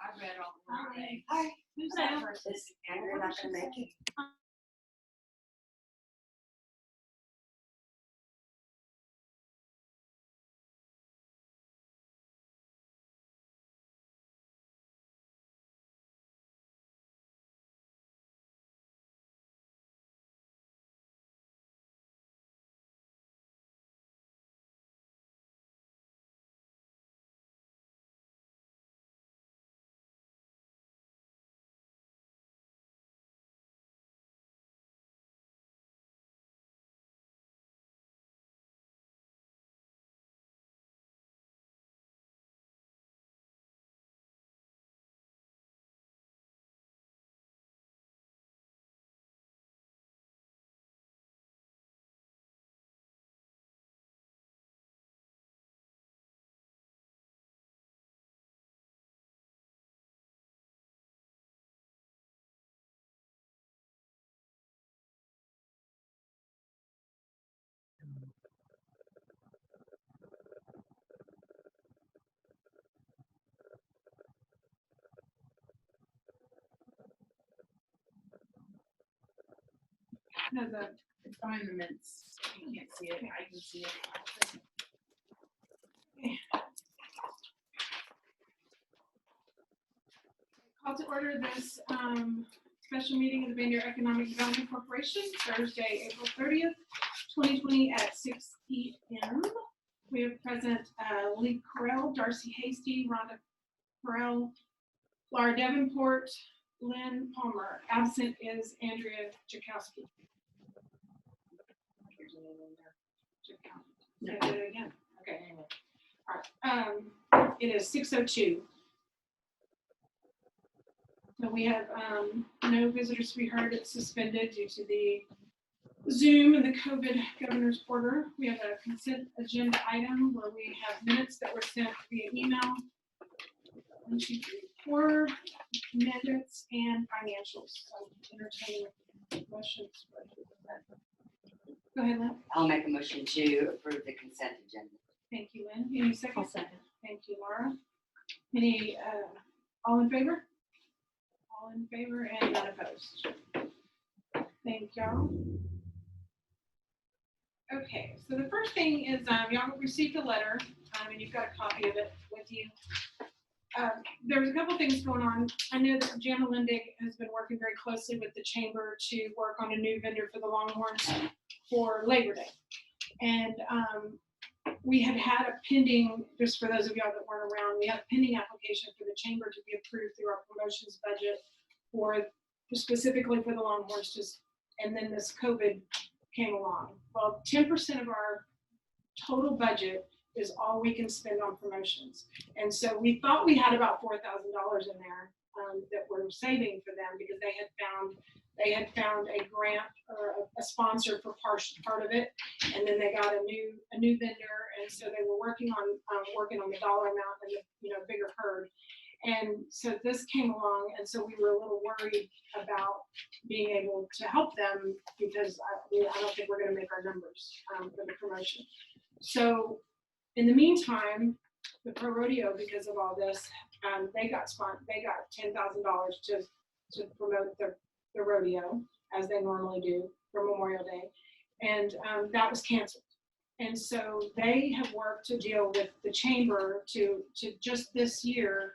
I read all the things. Hi. Who's that Hello. person? Is Andrea not going to make it? No, it's behind the mints. You can't see it. I can see it. Call to order this special meeting of the Bandera Economic Development Corporation, Thursday, April 30th, 2020 at 6 p.m. We have present Lee Correll, Darcy Hasty, Rhonda Correll, Laura Davenport, Lynn Palmer. Absent is Andrea Jakowski. Here's a name in there. Say it again. Okay, anyway. All right. It is 6:02. So we have no visitors to be heard. It's suspended due to the Zoom and the COVID governor's order. We have a consent agenda item where we have minutes that were sent via email. 1, 2, 3, 4 minutes and financials. So entertaining motions. Go ahead, Lynn. I'll make a motion to approve the consent agenda. Thank you, Lynn. Any second? I'll second. Thank you, Laura. Any, all in favor? All in favor and none opposed. Thank y'all. Okay, so the first thing is y'all received a letter and you've got a copy of it with you. There's a couple things going on. I know that Jana Lindig has been working very closely with the chamber to work on a new vendor for the Longhorns for Labor Day. And we had a pending, just for those of y'all that weren't around, we had a pending application for the chamber to be approved through our promotions budget for specifically for the Longhorns. And then this COVID came along. Well, 10% of our total budget is all we can spend on promotions. And so we thought we had about $4,000 in there that we're saving for them because they had found a grant or a sponsor for part of it, and then they got a new vendor, and so they were working on the dollar amount and the bigger herd. And so this came along, and so we were a little worried about being able to help them because I don't think we're going to make our numbers for the promotion. So in the meantime, the Pro Rodeo, because of all this, they got $10,000 to promote the rodeo as they normally do for Memorial Day, and that was canceled. And so they have worked to deal with the chamber to just this year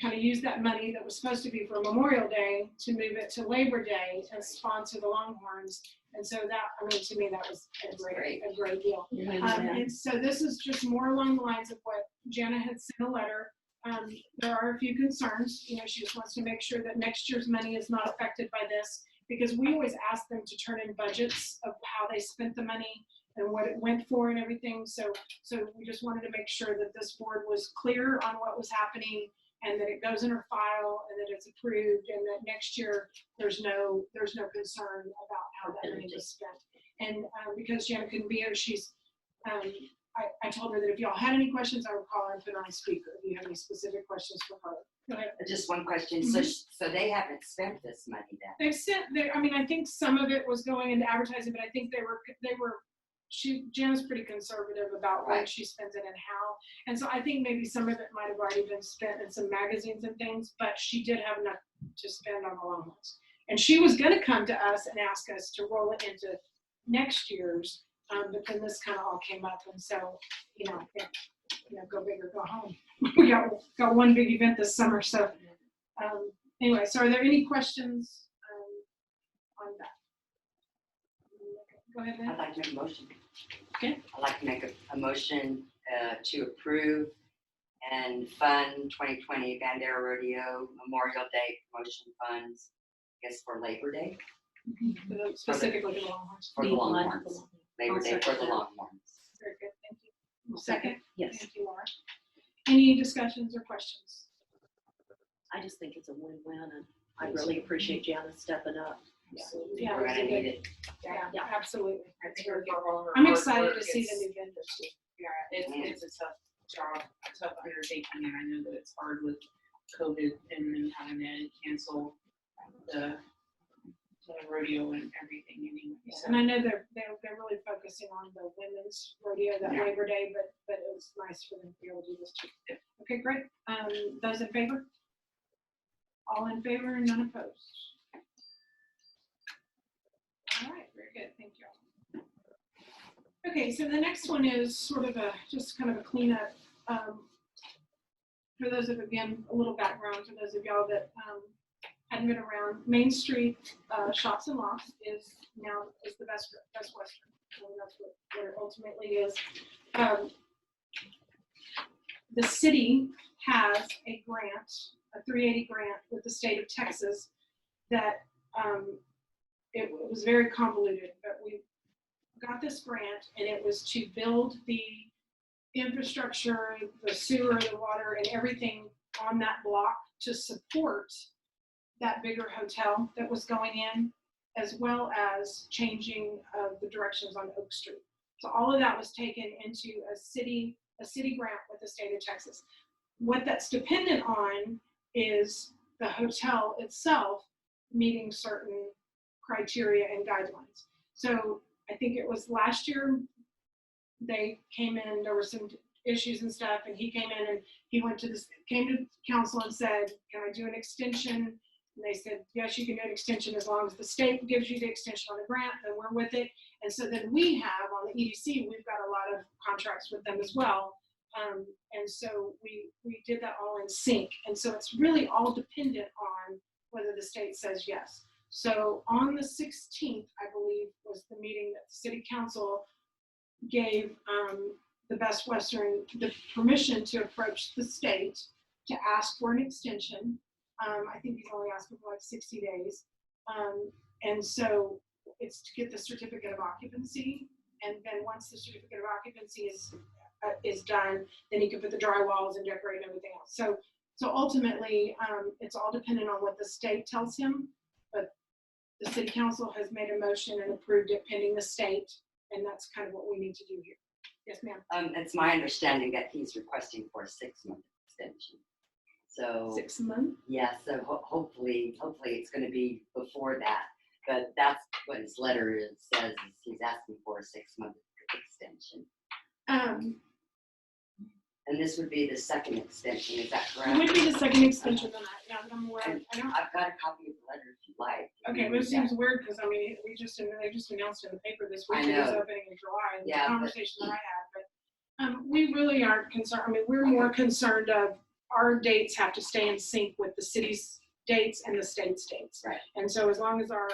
kind of use that money that was supposed to be for Memorial Day to move it to Labor Day and sponsor the Longhorns. And so that, to me, that was a great deal. And so this is just more along the lines of what Jana had sent a letter. There are a few concerns. She just wants to make sure that next year's money is not affected by this, because we always ask them to turn in budgets of how they spent the money and what it went for and everything. So we just wanted to make sure that this board was clear on what was happening, and that it goes in her file, and that it's approved, and that next year there's no concern about how that money was spent. And because Jana couldn't be here, she's I told her that if y'all had any questions, I would call her and put her on speaker if you have any specific questions for her. Go ahead. Just one question. Mm-hmm. So they haven't spent this money then? They've sent. I think some of it was going into advertising, but I think they were Jim's pretty conservative about when Right. she spends it and how. And so I think maybe some of it might have already been spent in some magazines and things, but she did have enough to spend on the long ones. And she was gonna come to us and ask us to roll it into next year's, but then this kind of all came up, and so, go big or go home. We got one big event this summer, so, anyway, so are there any questions, on that? Go ahead, I'd Lynn. like to make a motion. Okay. I'd like to make a motion to approve and fund 2020 Bandera Rodeo Memorial Day promotion funds, I guess for Labor Day, Specifically the Longhorns. for the Longhorns. Labor Day for the Longhorns. Very good, thank you. Second? Yes, Thank you, Laura. Any discussions or questions? I just think it's a win-win, and I really appreciate Janice stepping up. Absolutely. Yeah, We're gonna need it. Yeah, absolutely. I think Very good. for all her I'm hard excited work, to see the it's- new vendors too. Yeah, it's a tough job, a tough undertaking, and I know that it's hard with COVID and then having to cancel the rodeo and everything anyway. So And I know they're really focusing on the women's rodeo that Yeah. Labor Day, but it was nice for them to be able to do this too. Okay, great. Those in favor? All in favor and none opposed? All right, very good, thank you. Okay, so the next one is sort of just kind of a cleanup. For those of, again, a little background for those of y'all that hadn't been around, Main Street Shops and Lofts is the Best Western. So that's what it ultimately is. The city has a grant, a 380 grant with the state of Texas that it was very convoluted, but we got this grant and it was to build the infrastructure, the sewer, the water, and everything on that block to support that bigger hotel that was going in, as well as changing the directions on Oak Street. So all of that was taken into a city grant with the state of Texas. What that's dependent on is the hotel itself meeting certain criteria and guidelines. So I think it was last year they came in, there were some issues and stuff, and he came in and he came to council and said, can I do an extension? And they said, yes, you can do an extension as long as the state gives you the extension on the grant, and we're with it. And so then we have on the EDC, we've got a lot of contracts with them as well. And so we did that all in sync. And so it's really all dependent on whether the state says yes. So on the 16th, I believe, was the meeting that the city council gave the Best Western the permission to approach the state to ask for an extension. I think he's only asking for like 60 days. And so it's to get the certificate of occupancy. And then once the certificate of occupancy is done, then he can put the drywalls and decorate and everything else. So ultimately, it's all dependent on what the state tells him. But the city council has made a motion and approved it pending the state. And that's kind of what we need to do here. Yes, ma'am. It's my understanding that he's requesting for a 6-month extension. So 6 months? yeah, so hopefully it's going to be before that. But that's what his letter says. Is he's asking for a 6-month extension. And this would be the second extension. Is that It correct? would be the second extension than that. Now that I'm aware. I don't. I've got a copy of the letter if you like. Okay, but it seems weird because I mean, they just announced in the paper this week I it was know. opening in July. And Yeah, the but- conversation that I had, but we really aren't concerned. I mean, we're more concerned of our dates have to stay in sync with the city's dates and the state's dates. Right. And so as long as our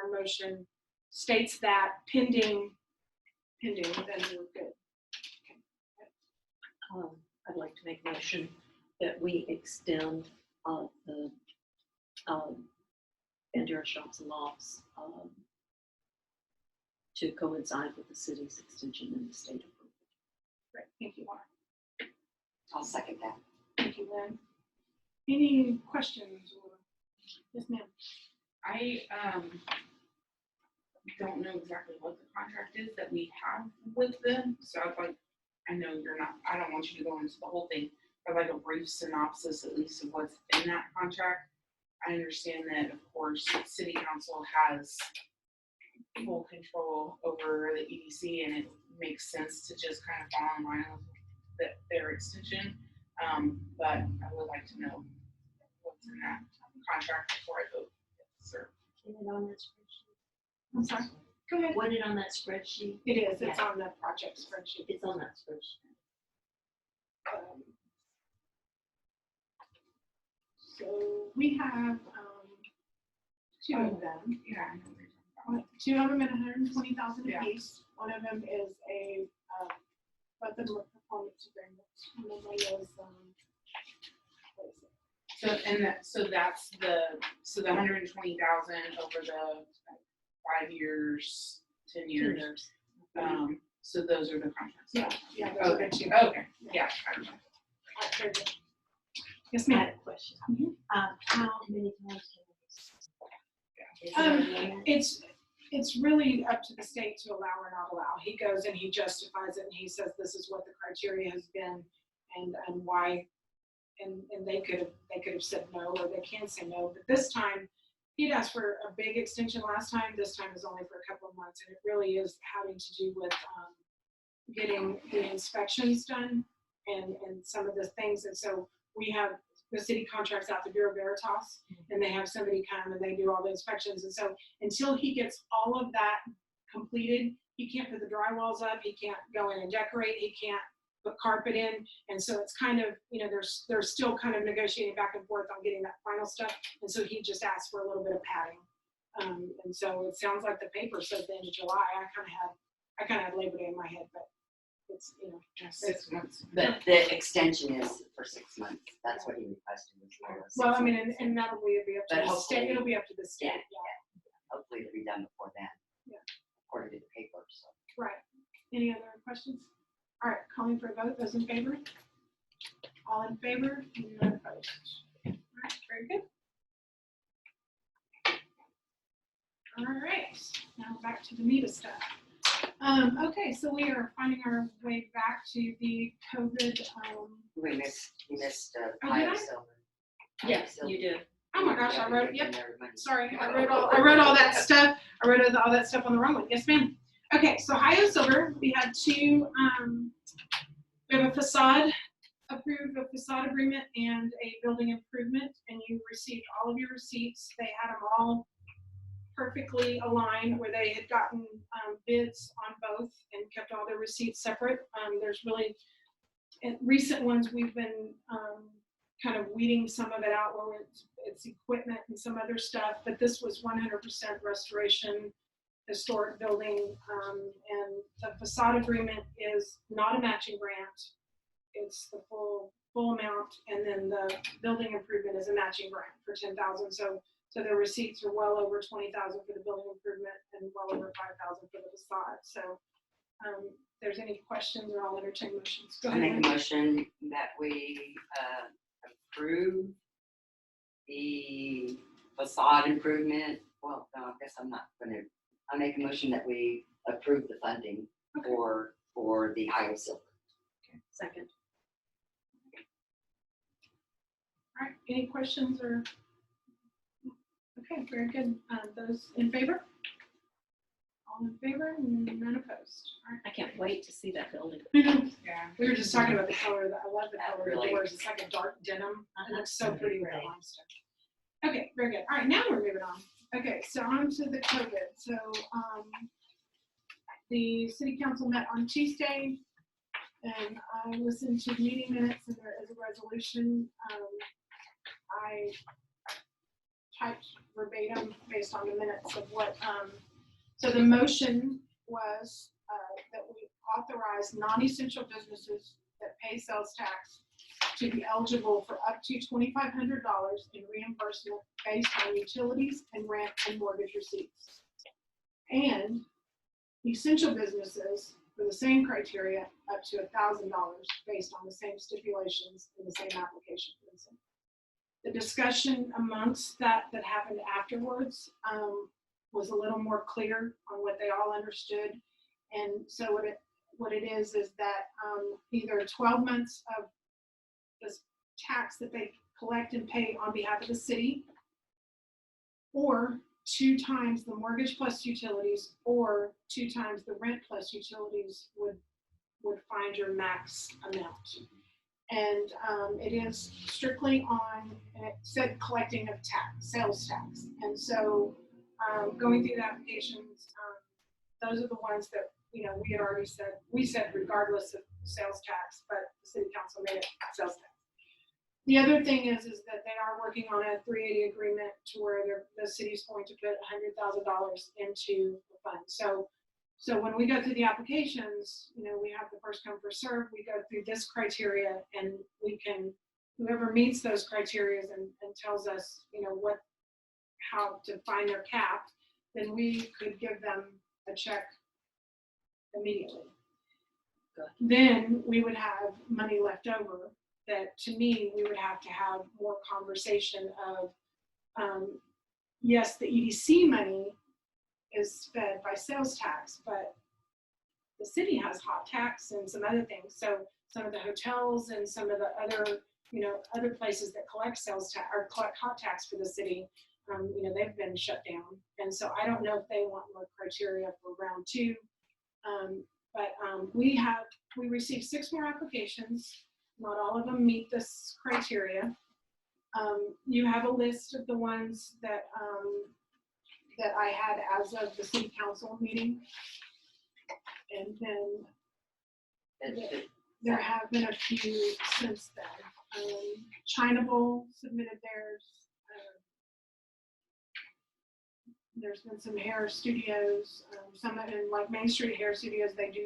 motion states that pending, then we're good. I'd like to make a motion that we extend the Bandera Shops and Lofts to coincide with the city's extension and the state approval. Great, thank you, Laura. I'll second that. Thank you, Lynn. Any questions? Yes, ma'am. I don't know exactly what the contract is that we have with them, so I'd like, I know you're not, I don't want you to go into the whole thing, but like a brief synopsis at least of what's in that contract. I understand that, of course, city council has full control over the EDC, and it makes sense to just kind of fall in line with their extension. But I would like to know what's in that contract before I vote. Yes, sir. Get it on that spreadsheet. I'm sorry, go ahead. Want it on that spreadsheet? It is, it's on the project spreadsheet. It's on that spreadsheet. So we have, two of them. Yeah, I know what you're talking about. Two of them at 120,000 Yeah. apiece. One of them is a, both of them are performance agreements. And then one is, what is it? So that's the 120,000 over the 5 years, 10 years. So those are the contracts. Yeah, those are Okay. the two. Okay. Yeah. I remember. Alright, very good. Yes, I ma'am. had a question. Mhm. How many times can this? Is Um, there a limit? It's really up to the state to allow or not allow. He goes and he justifies it and he says this is what the criteria has been and why. And they could have said no, or they can say no. But this time, he'd asked for a big extension last time. This time is only for a couple of months, and it really is having to do with getting the inspections done and some of the things. And so we have the city contracts out to Bureau Veritas, and they have somebody come and they do all the inspections. And so until he gets all of that completed, he can't put the drywalls up, he can't go in and decorate, he can't put carpet in. And so it's kind of, they're still kind of negotiating back and forth on getting that final stuff. And so he just asked for a little bit of padding. And so it sounds like the paper said the end of July. I kind of had Labor Day in my head, but it's, 6 months. But the extension is for 6 months. That's what he requested. Was for 6 well, I mean, months. and that'll be up to But the state. hopefully- It'll be up to the state. Yeah. Yeah. Hopefully it'll be done before then. Yeah. According to the paper, so. Right. Any other questions? All right, calling for a vote. Those in favor? All in favor? None opposed. All right, very good. All right, now back to the meat of stuff. Okay, so we are finding our way back to the COVID. We missed Oh, did Ohio I? Silver. Yes, you did. Oh my gosh, Yeah, I we wrote. gave Yep. them their money. Sorry, I wrote all that stuff. I wrote all that stuff on the wrong one. Yes, ma'am. Okay, so Ohio Silver, we had two, we have a facade, approved a facade agreement and a building improvement, and you received all of your receipts. They had them all perfectly aligned where they had gotten bids on both and kept all their receipts separate. There's really, in recent ones, we've been kind of weeding some of it out where it's equipment and some other stuff, but this was 100% restoration, historic building, and the facade agreement is not a matching grant. It's the full amount, and then the building improvement is a matching grant for 10,000. So the receipts are well over 20,000 for the building improvement and well over 5,000 for the facade. So if there's any questions, or I'll entertain motions. Go I ahead. make a Lynn. motion that we approve the facade improvement. Well, no, I guess I'm not gonna, I make a motion that we approve the funding Okay. for the Ohio Silver. Second. All right, any questions or? Okay, very good. Those in favor? All in favor, none opposed. All I can't wait to see that building. right. Yeah. We were just talking about the color. I love the That color of the really- doors. It's like a dark denim. It looks so Uh-huh. pretty with the limestone. Okay, very good. All right, now we're moving on. Okay, so on to the COVID. So the city council met on Tuesday, and I listened to the meeting minutes, and there is a resolution. I typed verbatim based on the minutes of what, so the motion was that we authorize non-essential businesses that pay sales tax to be eligible for up to $2,500 in reimbursement based on utilities and rent and mortgage receipts. And essential businesses for the same criteria up to $1,000 based on the same stipulations in the same application for instance. The discussion amongst that happened afterwards was a little more clear on what they all understood. And so what it is that either 12 months of this tax that they collect and pay on behalf of the city, or 2 times the mortgage plus utilities or 2 times the rent plus utilities would find your max amount. And it is strictly on, it said collecting of sales tax. And so going through the applications, those are the ones that, we had already said, we said regardless of sales tax, but the city council made it sales tax. The other thing is that they are working on a 380 agreement to where the city's going to put $100,000 into the fund. So when we go through the applications, we have the first come first serve. We go through this criteria, and we can, whoever meets those criteria and tells us, how to find their cap, then we could give them a check immediately. Good. Then we would have money left over that, to me, we would have to have more conversation of, yes, the EDC money is fed by sales tax, but the city has hot tax and some other things. So some of the hotels and some of the other places that collect sales tax or collect hot tax for the city, they've been shut down. And so I don't know if they want more criteria for round 2. But we received 6 more applications. Not all of them meet this criteria. You have a list of the ones that I had as of the city council meeting. And then there have been a few since then. China Bowl submitted theirs. There's been some hair studios, some in like Main Street Hair Studios, they do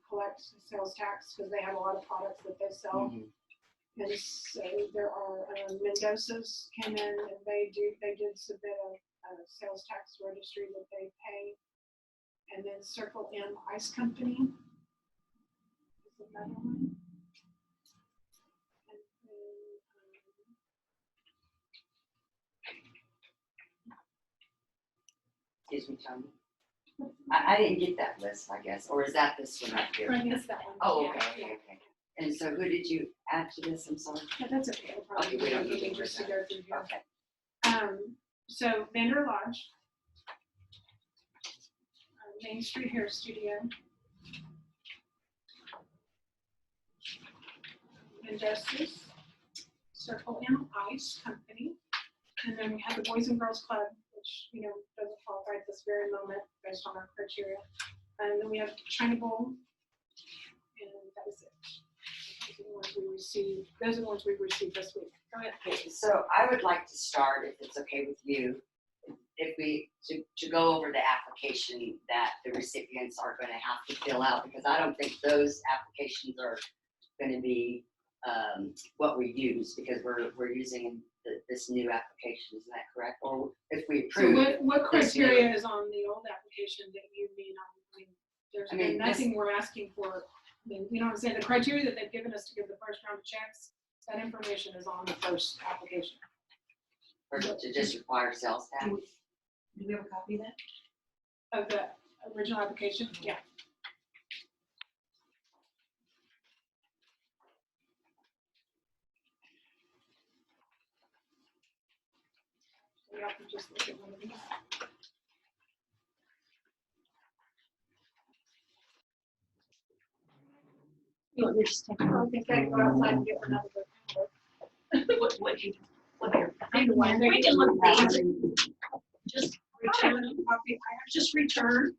collect sales tax because they have a lot of products that they sell. Mm-hmm. And so there are Mendoza's came in and they did submit a sales tax registry that they pay. And then Circle M Ice Company is another one. And then, Excuse me, Tony. I didn't get that list, I guess, or is that this one right here? I guess that one. Oh, Yeah, okay. And so who did you add to this? I'm sorry. Yeah, that's okay. Okay, we don't need to just to read go through here. Okay. So Bandera Lodge, Main Street Hair Studio, Mendoza's, Circle M Ice Company, and then we have the Boys and Girls Club, which doesn't qualify at this very moment based on our criteria. And then we have China Bowl, and that is it. Those are the ones we received this week. Go ahead. Okay, so I would like to start, if it's okay with you, to go over the application that the recipients are going to have to fill out, because I don't think those applications are going to be what we use, because we're using this new application. Isn't that correct? Or if we approve. So what criteria is on the old application that you need? There's been nothing we're asking for. You know what I'm saying? The criteria that they've given us to give the first round of checks, that information is on the first application. Or to just require sales tax? Do we have a copy of that? Of the original application? Yeah. We have to just look at one of these. You want me to just take I don't think they go outside and get another book. what you We can look at these. Just return. Just return.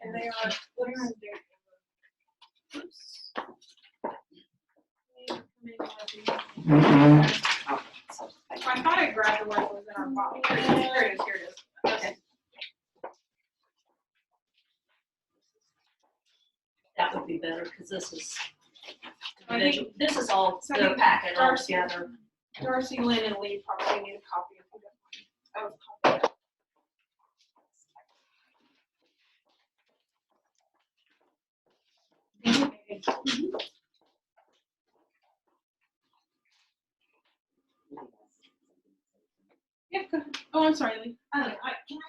And they are, what are they? Oops. I thought I grabbed the one that was in our file. Here it is. Okay. That would be better, because this is I think this is all So I the think packet all Darcy- together. Darcy, Lynn, and Lee probably need a copy of that. Yeah, go ahead. Oh, I'm sorry, Lee. Can I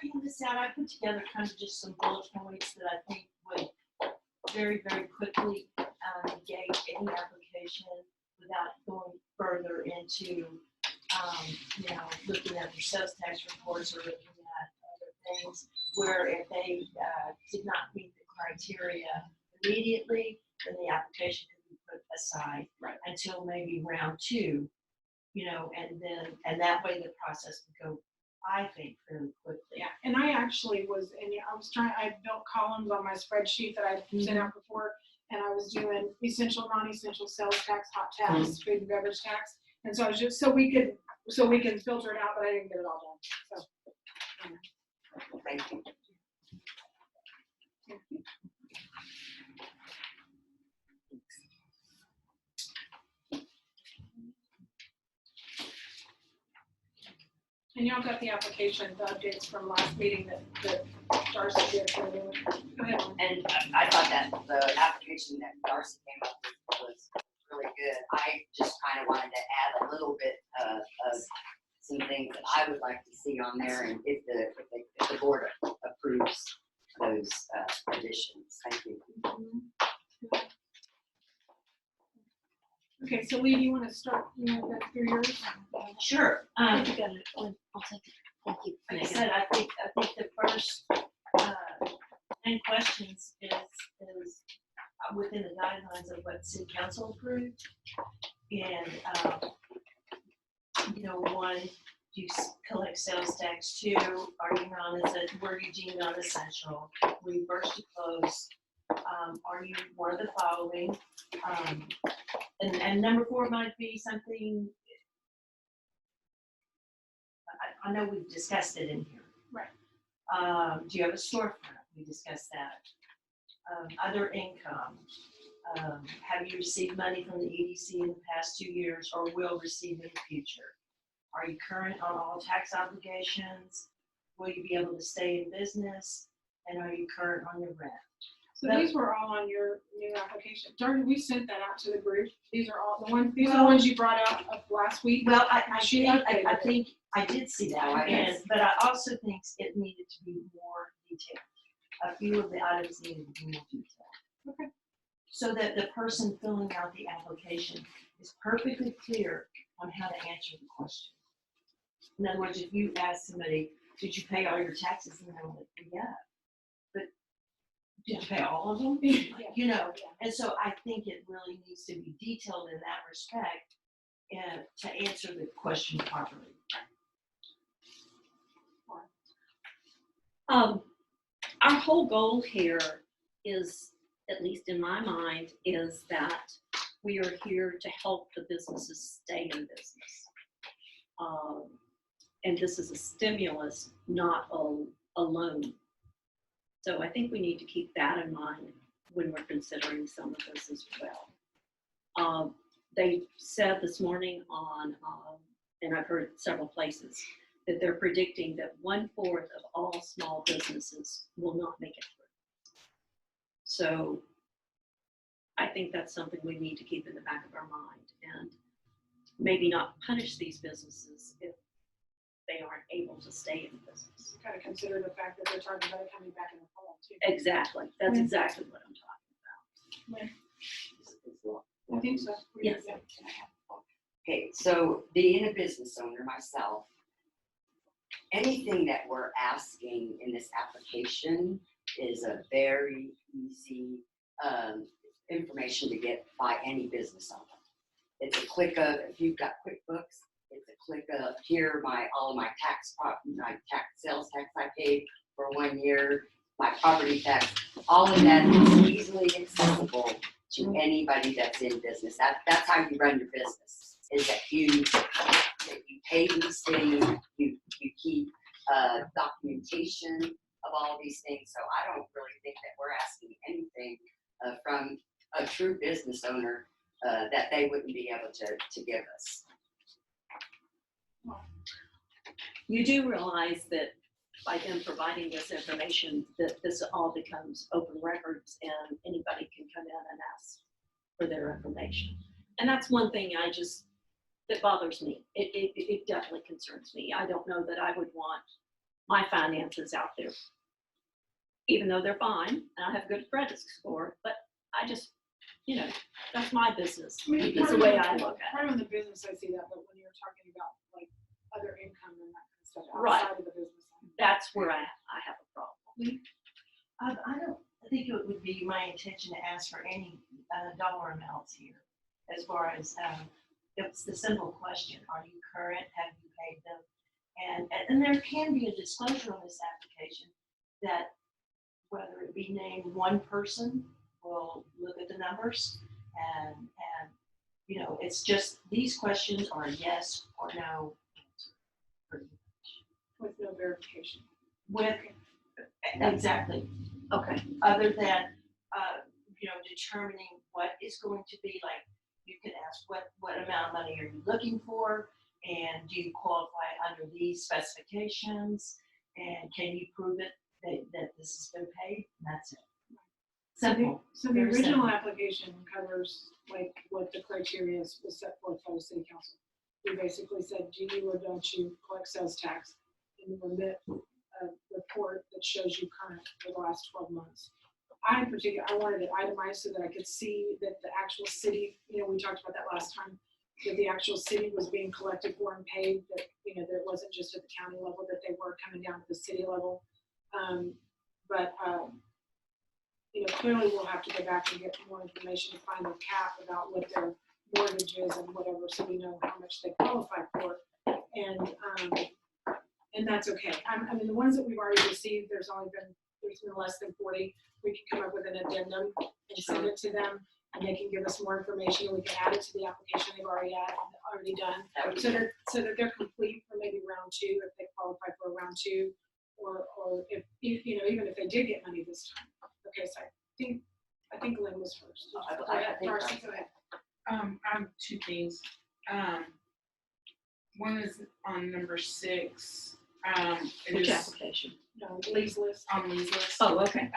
hand this out? I put together kind of just some bullet points that I think would very, very quickly gauge any application without going further into you know, looking at their sales tax reports or looking at other things, where if they did not meet the criteria immediately, then the application could be put aside until maybe round 2, you know, and that way the process would go, I think, fairly quickly. Yeah, and I actually was, and I built columns on my spreadsheet that I sent out before, and I was doing essential, non-essential sales tax, hot tax, food and beverage tax. And so I was just, so we can filter it out, but I didn't get it all done, so. Thank you. And y'all got the application, the updates from last meeting that Darcy did. Go ahead. And I thought that the application that Darcy came up with was really good. I just kind of wanted to add a little bit of some things that I would like to see on there, and if the board approves those additions. Thank you. Okay, so Lee, do you want to start, go through yours? Sure. I'll take it. Thank you. Like I said, I think the first 10 questions is within the guidelines of what city council approved. And, you know, 1, do you collect sales tax? 2, were you deemed non-essential? Were you first to close? Are you one of the following? And number 4 might be something, I know we've discussed it in here. Right. Do you have a storefront? We discussed that. Other income. Have you received money from the EDC in the past 2 years or will receive in the future? Are you current on all tax obligations? Will you be able to stay in business? And are you current on your rent? So these were all on your new application. Darn, we sent that out to the group. These are all the ones. These are the ones you brought out of last week. Well, I She think updated I did see that, Okay. but I also think it needed to be more detailed. A few of the items needed to be more detailed. Okay. So that the person filling out the application is perfectly clear on how to answer the question. In other words, if you ask somebody, did you pay all your taxes? And they're like, yeah. But did you pay all of them? You know, and so I think it really needs to be detailed in that respect and to answer the question properly. Our whole goal here is, at least in my mind, is that we are here to help the businesses stay in business. And this is a stimulus, not a loan. So I think we need to keep that in mind when we're considering some of this as well. They said this morning on, and I've heard several places, that they're predicting that 1/4 of all small businesses will not make it through. So I think that's something we need to keep in the back of our mind, and maybe not punish these businesses if they aren't able to stay in business. Kind of consider the fact that they're talking about it coming back in the fall too. Exactly. That's exactly what I'm talking about. I think so. Yes. Okay, so being a business owner myself, anything that we're asking in this application is a very easy information to get by any business owner. It's a click of, if you've got QuickBooks, it's a click of, here all of my sales tax I paid for 1 year, my property tax, all of that is easily accessible to anybody that's in business. That's how you run your business, is that you pay these things, you keep documentation of all these things. So I don't really think that we're asking anything from a true business owner that they wouldn't be able to give us. You do realize that by them providing this information, that this all becomes open records and anybody can come in and ask for their information. And that's one thing that bothers me. It definitely concerns me. I don't know that I would want my finances out there, even though they're fine and I have a good credit score, but I just, that's my business. I mean, It's the way I look at it. Part of the business, I see that, but when you're talking about like Right. outside of the business. That's where I have a problem. I don't think it would be my intention to ask for any dollar amounts here, as far as, it's the simple question, are you current, have you paid them? And there can be a disclosure on this application that whether it be named one person will look at the numbers and, you know, it's just, these questions are a yes or no answer. With no verification. With, exactly. Okay. Other than, you know, determining what is going to be like, you can ask what amount of money are you looking for? And do you qualify under these specifications? And can you prove it that this has been paid? And that's it. Simple. So the Very original simple. application covers like what the criteria was set forth by the city council. We basically said, do you or don't you collect sales tax and remit a report that shows you current for the last 12 months. I wanted it itemized so that I could see that the actual city, you know, we talked about that last time, that the actual city was being collected for and paid, that, you know, that it wasn't just at the county level, that they were coming down to the city level. You know, clearly we'll have to go back and get more information to find a cap about what their mortgage is and whatever, so we know how much they qualify for. And that's okay. I mean, the ones that we've already received, there's been less than 40. We can come up with an addendum and send it to them, and they can give us more information, and we can add it to the application they've already done, so that they're complete for maybe round 2 if they qualify for round 2, or if you know, even if they did get money this time. Okay, so I think Lynn was first. Go ahead, Darcy, go ahead. I have 2 things. One is on number 6. It Which is application? No, Lee's list. on Lee's list. Oh, okay.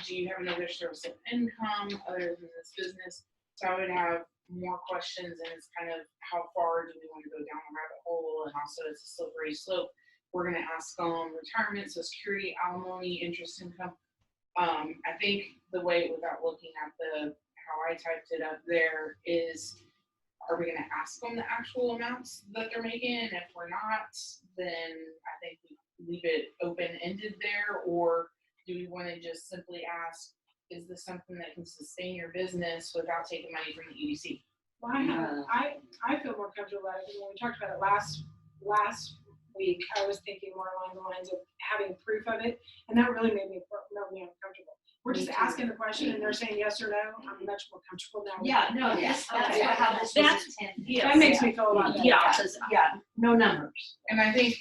Do you have another source of income other than this business? So I would have more questions, and it's kind of how far do we want to go down the rabbit hole, and also it's a slippery slope. We're going to ask them retirement, Social Security, alimony, interest income. I think the way, without looking at how I typed it up there, is, are we going to ask them the actual amounts that they're making? And if we're not, then I think we leave it open-ended there. Or do we want to just simply ask, is this something that can sustain your business without taking money from the EDC? Well, I feel more comfortable about it, because when we talked about it last week, I was thinking more along the lines of having proof of it, and that really made me uncomfortable. We're just asking the question, and they're saying yes or no. I'm much more comfortable now. Yeah, no, Yes. that's Okay. how this That's- was intended. yeah. That makes me feel a lot better. Yeah, 'cause Yeah, no numbers. And I think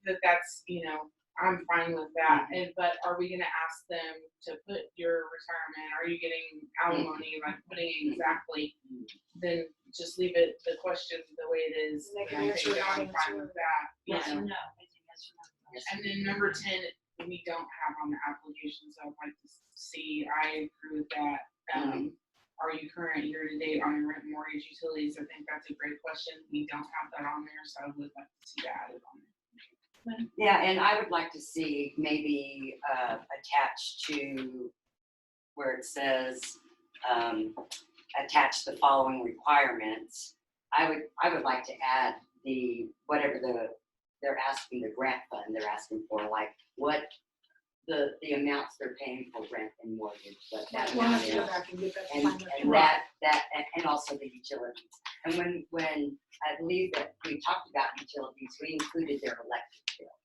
that that's, you know, I'm fine with that. But are we gonna ask them to put your retirement? Are you getting alimony? Like putting exactly? Then just leave it, the question the way it is. And they can And I answer think it that I'm on fine answer. with that. you Yes know. or no? I think yes or no. Yes. And then number 10, we don't have on the application, so I'd like to see, I agree with that. Are you current year to date on your rent, mortgage, utilities? I think that's a great question. We don't have that on there, so I would like to see that added on there. Yeah, and I would like to see maybe attached to where it says attach the following requirements. I would like to add whatever they're asking, the grant fund they're asking for, like what the amounts they're paying for rent and mortgage, what that We'll have amount to go is. back and get that. And, find and out. and also the utilities. And when I believe that we talked about utilities, we included their electric bill,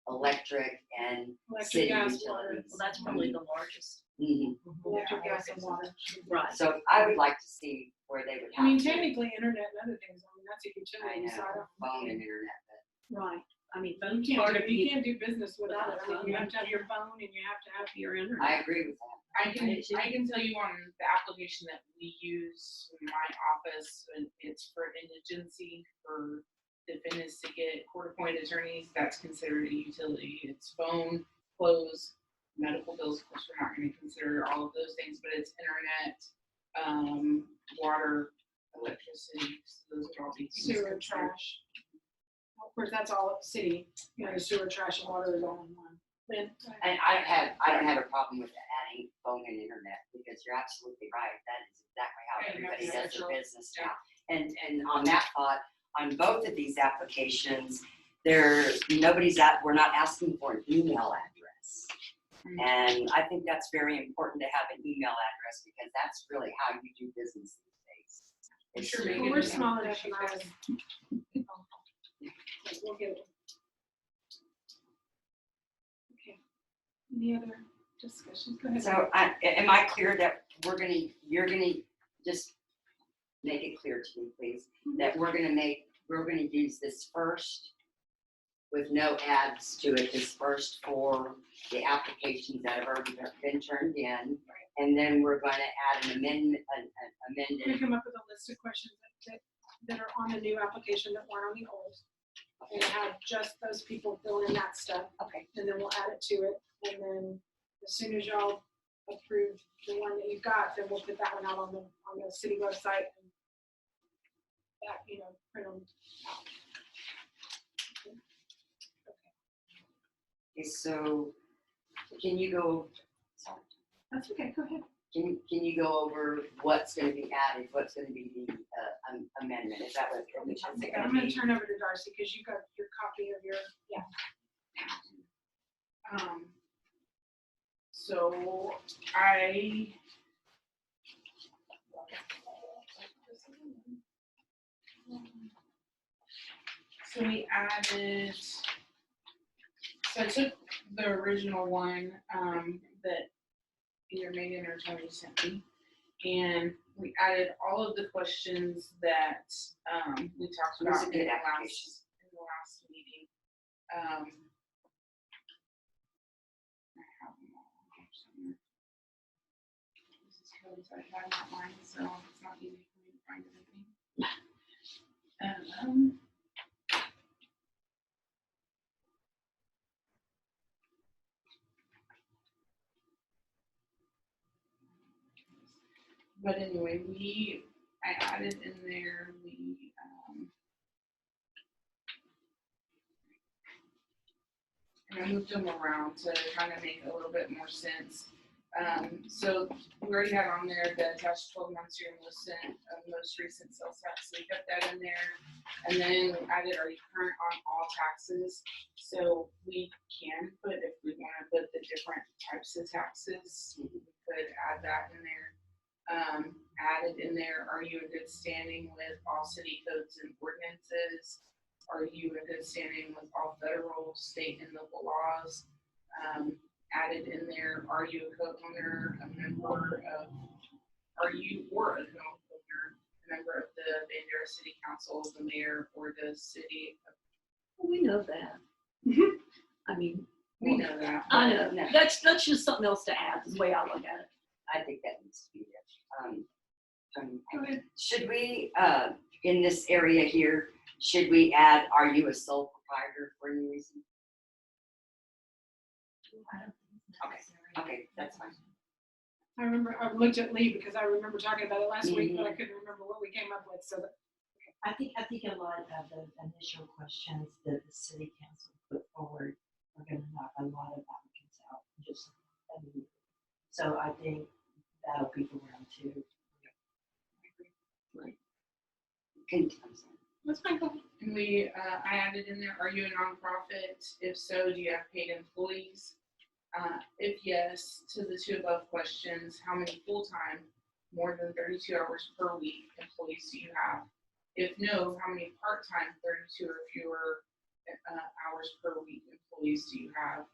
electric and Electric, city gas, water. utilities. Well, that's probably the largest. Mhm. Electric, gas, and water. Right. So I would like to see where they would I mean, have to, technically, internet and other things, I mean, that's a I utility, so I know, don't. phone and internet, but Right. I mean, You phone's can't, part of you can't do business without it. I mean, Without you phone. have to have your phone, and you have to have your I internet. agree with that. I can tell you on the application that we use in my office, and it's for indigency, for defendants to get court-appointed attorneys, that's considered a utility. It's phone, clothes, medical bills, of course, we're not gonna consider all of those things, but it's internet, water, electricity, so those would all be things sewer, considered. trash. Of course, that's all up city, you know, the sewer, trash, and water is all in one. Then, And I don't have a problem with adding phone and internet, because you're absolutely right. That is exactly how Yeah, everybody that's does their natural. business now. And on that thought, on both of these applications, we're not asking for an email address. And I think that's very important to have an email address because that's really how you do business these days. I'm sure It's- Megan Well, we're can small help enough if and she I can. was. We'll get it. Okay. Any other discussions? Go ahead. So am I clear that you're gonna just make it clear to me, please, that we're gonna use this first with no adds to it, this first for the applications that have already been turned in. And then we're gonna add an amendment, We're gonna come up with a list of questions that are on the new application that weren't on the old. And have just those people fill in that stuff, Okay. and then we'll add it to it. And then as soon as y'all approve the one that you've got, then we'll put that one out on the city website. And that, print them out. Okay, so can you go, sorry, That's okay, go ahead. can you go over what's gonna be added, what's gonna be the amendment? Is that what? I'm gonna turn over to Darcy, because you got your copy of your, So I. So we added, so I took the original one, that either Megan or Tony sent me. And we added all of the questions that, we talked It was about a in good the application. last meeting. I have them all here somewhere. This is codes I had, not mine, so it's not easy for me to find everything. But anyway, I added in there, and I moved them around to kind of make a little bit more sense. So we already had on there the attached 12 months year most recent sales tax, so we kept that in there. And then we added, are you current on all taxes? So we can put, if we want to put the different types of taxes, we could add that in there. Added in there, are you in good standing with all city codes and ordinances? Are you in good standing with all federal, state, and local laws? Added in there, are you a co-owner, a member of the Bandera City Council, the mayor, or the city? We know that. I mean, We know that. I know, No. that's just something else to add, is the way I look at it. I think that needs to be there. Go ahead. Should we, in this area here, should we add, are you a sole proprietor for any reason? Okay, that's fine. I remember, I looked at Lee because I remember talking about it last week, but I couldn't remember what we came up with, so. I think a lot of the initial questions that the city council put forward are gonna knock a lot of applicants out, just, so I think that'll be the round two. Let's find out. And I added in there, are you a nonprofit? If so, do you have paid employees? If yes, to the two above questions, how many full-time, more than 32 hours per week employees do you have? If no, how many part-time, 32 or fewer hours per week employees do you have?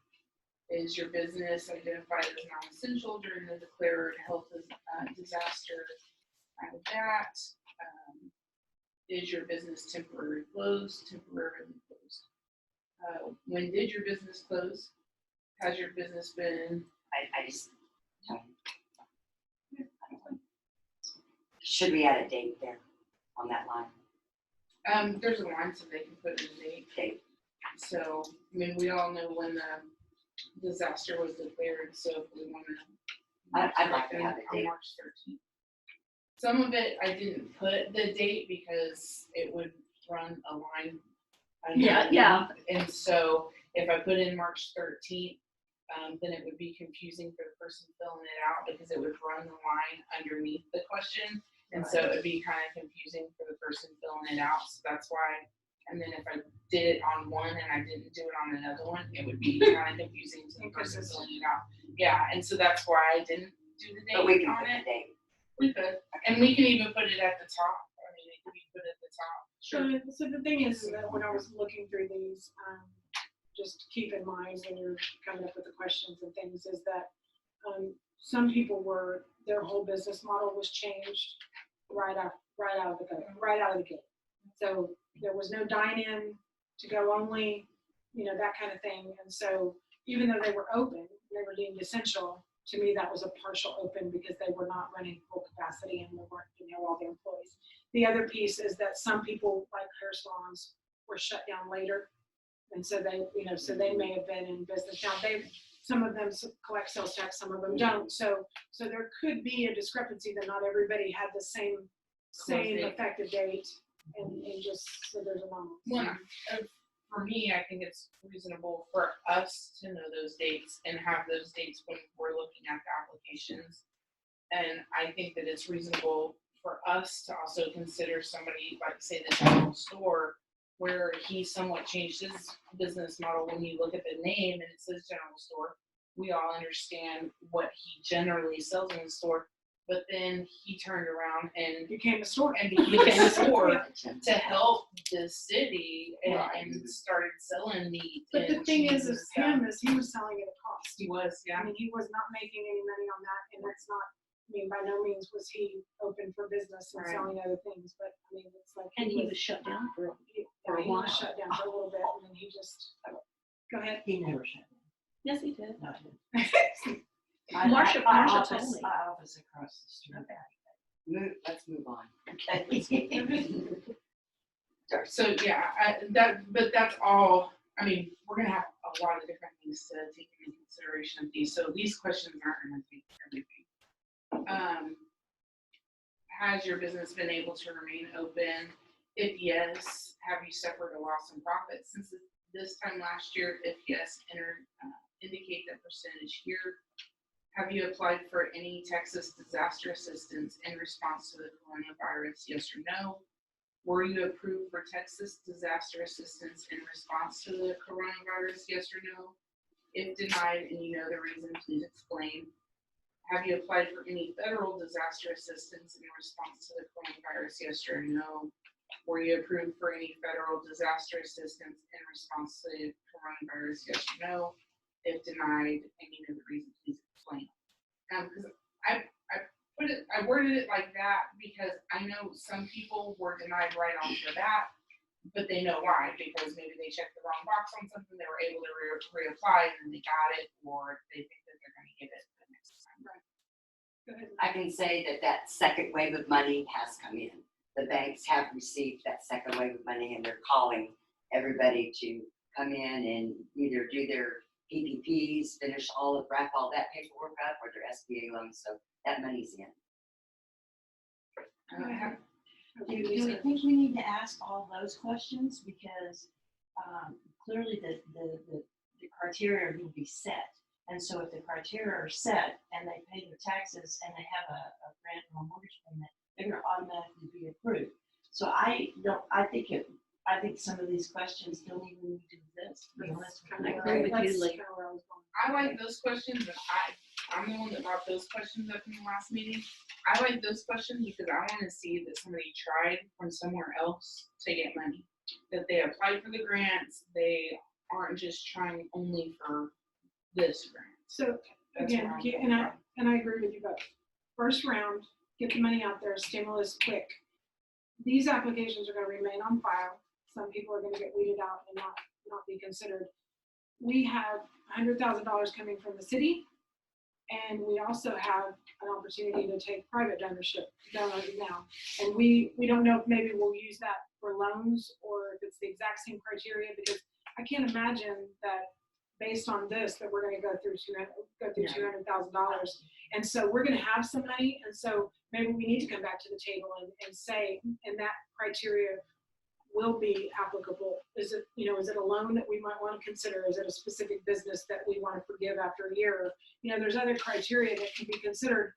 Is your business identified as non-essential during the declared health disaster? Added that. Is your business temporarily closed? When did your business close? Has your business been? I just, should we add a date there on that line? There's a line so they can put in a date. Date. So, I mean, we all know when the disaster was declared, so if we want to. I'd like to have a On date. March 13th. Some of it, I didn't put the date because it would run a line. Yeah. And so if I put in March 13th, then it would be confusing for the person filling it out because it would run the line underneath the question. And so it would be kind of confusing for the person filling it out. So that's why And then if I did it on one and I didn't do it on another one, it would be kind of confusing to the person filling it out. Yeah, and so that's why I didn't do the But we date can on put it. the date. We could, and we can even put it at the top. I mean, it could be put at the top. So the thing is that when I was looking through these, just keep in mind when you're coming up with the questions and things is that some people their whole business model was changed right out of the gate. So there was no dine-in, to go only, that kind of thing. And so even though they were open, they were deemed essential. To me, that was a partial open because they were not running full capacity and they weren't, all their employees. The other piece is that some people, like hair salons, were shut down later. And so they may have been in business. Now some of them collect sales tax, some of them don't. So there could be a discrepancy that not everybody had the same effective date and just, so there's a moment. Well, for me, I think it's reasonable for us to know those dates and have those dates when we're looking at the applications. And I think that it's reasonable for us to also consider somebody, like say the general store, where he somewhat changed his business model. When you look at the name and it says general store, we all understand what he generally sells in the store. But then he turned around and became a store became a store to help the city and started selling meat. But the thing is he was selling it at cost. He was, yeah. I mean, he was not making any money on that, and that's not. I mean, by no means was he open for business and selling other things, but I mean, it's like he was shut down for a he while. was shut down for a little bit, and then he just go ahead. He never shut down. Yes, he did. No, Marsha told me. My office across the street. Let's move on. So yeah, but that's all. I mean, we're gonna have a lot of different things to take into consideration of these. So these questions aren't gonna take everything. Has your business been able to remain open? If yes, have you suffered a loss in profit since this time last year? If yes, indicate that percentage here. Have you applied for any Texas disaster assistance in response to the coronavirus? Yes or no? Were you approved for Texas disaster assistance in response to the coronavirus? Yes or no? If denied and you know the reason, please explain. Have you applied for any federal disaster assistance in response to the coronavirus? Yes or no? Were you approved for any federal disaster assistance in response to the coronavirus? Yes or no? If denied and you know the reason, please explain. Because I worded it like that because I know some people were denied right off the bat, but they know why, because maybe they checked the wrong box on something, they were able to reapply and then they got it, or they think that they're going to get it the next time. Right. Go ahead. I can say that second wave of money has come in. The banks have received that second wave of money and they're calling everybody to come in and either do their PPPs, wrap all that paperwork up, or their SBA loans, so that money's in. Do we think we need to ask all those questions? Because clearly the criteria will be set. And so if the criteria are set and they pay their taxes and they have a grant or a mortgage payment, they're going to automatically be approved. So I think some of these questions don't even need to exist. To be honest with you. I agree with you, Lee. I like those questions, and I'm the one that brought those questions up in the last meeting. I like those questions because I want to see that somebody tried from somewhere else to get money, that they applied for the grants, they aren't just trying only for this grant. So That's again, where I'm coming and I agree with you both. First round, get the money out there, stimulus quick. These applications are going to remain on file. Some people are going to get weeded out and not be considered. We have $100,000 coming from the city, and we also have an opportunity to take private donors now. And we don't know if maybe we'll use that for loans or if it's the exact same criteria, because I can't imagine that based on this that we're going to go through $200,000. And so we're going to have some money, and so maybe we need to come back to the table and say, and that criteria will be applicable. Is it a loan that we might want to consider? Is it a specific business that we want to forgive after a year? There's other criteria that can be considered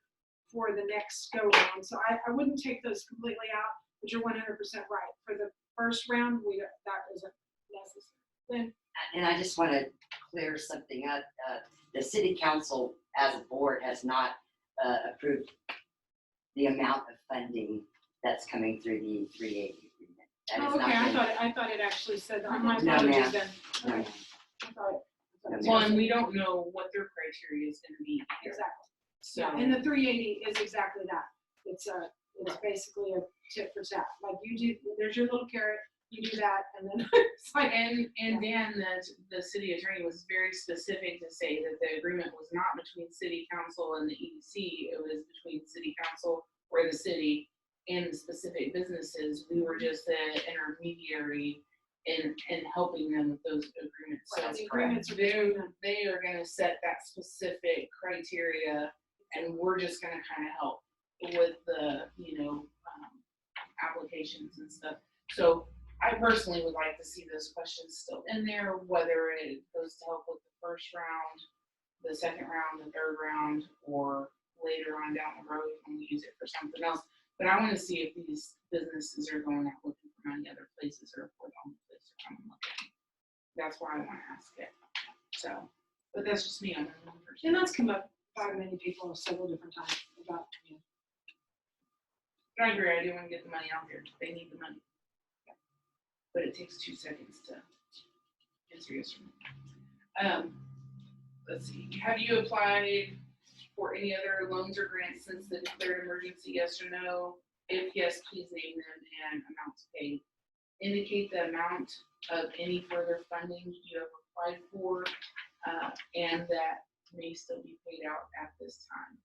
for the next go round. So I wouldn't take those completely out, but you're 100% right. first round, that isn't necessary. Then, And I just want to clear something up. The city council as a board has not approved the amount of funding that's coming through the 380 agreement. That oh, has okay, not been. I thought it actually said that. My No, apologies ma'am. then. No, Okay. I thought it- Well, and we don't know what their criteria is gonna be either. Exactly. So, Yeah, and the 380 is exactly that. It's basically a tit for tat. Like you do, there's your little carrot, you do that, and then it's like, and Dan, the city attorney was very specific to say that the agreement was not between city council and the EDC. It was between city council or the city and the specific businesses. We were just the intermediary in helping them with those agreements. So the agreements are between them. they are gonna set that specific criteria, and we're just gonna kind of help with the, applications and stuff. So I personally would like to see those questions still in there, whether it goes to help with the first round, the second round, the third round, or later on down the road when we use it for something else. But I want to see if these businesses are going out looking for money other places, or if we're the only place to come and look at it. That's why I want to ask it. So, but that's just me. I'm a one person. And that's come up by many people several different times about, But I agree, I do want to get the money out there. They need the money. But it takes 2 seconds to answer yes or no. Let's see, have you applied for any other loans or grants since the declared emergency, yes or no? If yes, please name them and amounts paid. Indicate the amount of any further funding you have applied for, and that may still be paid out at this time.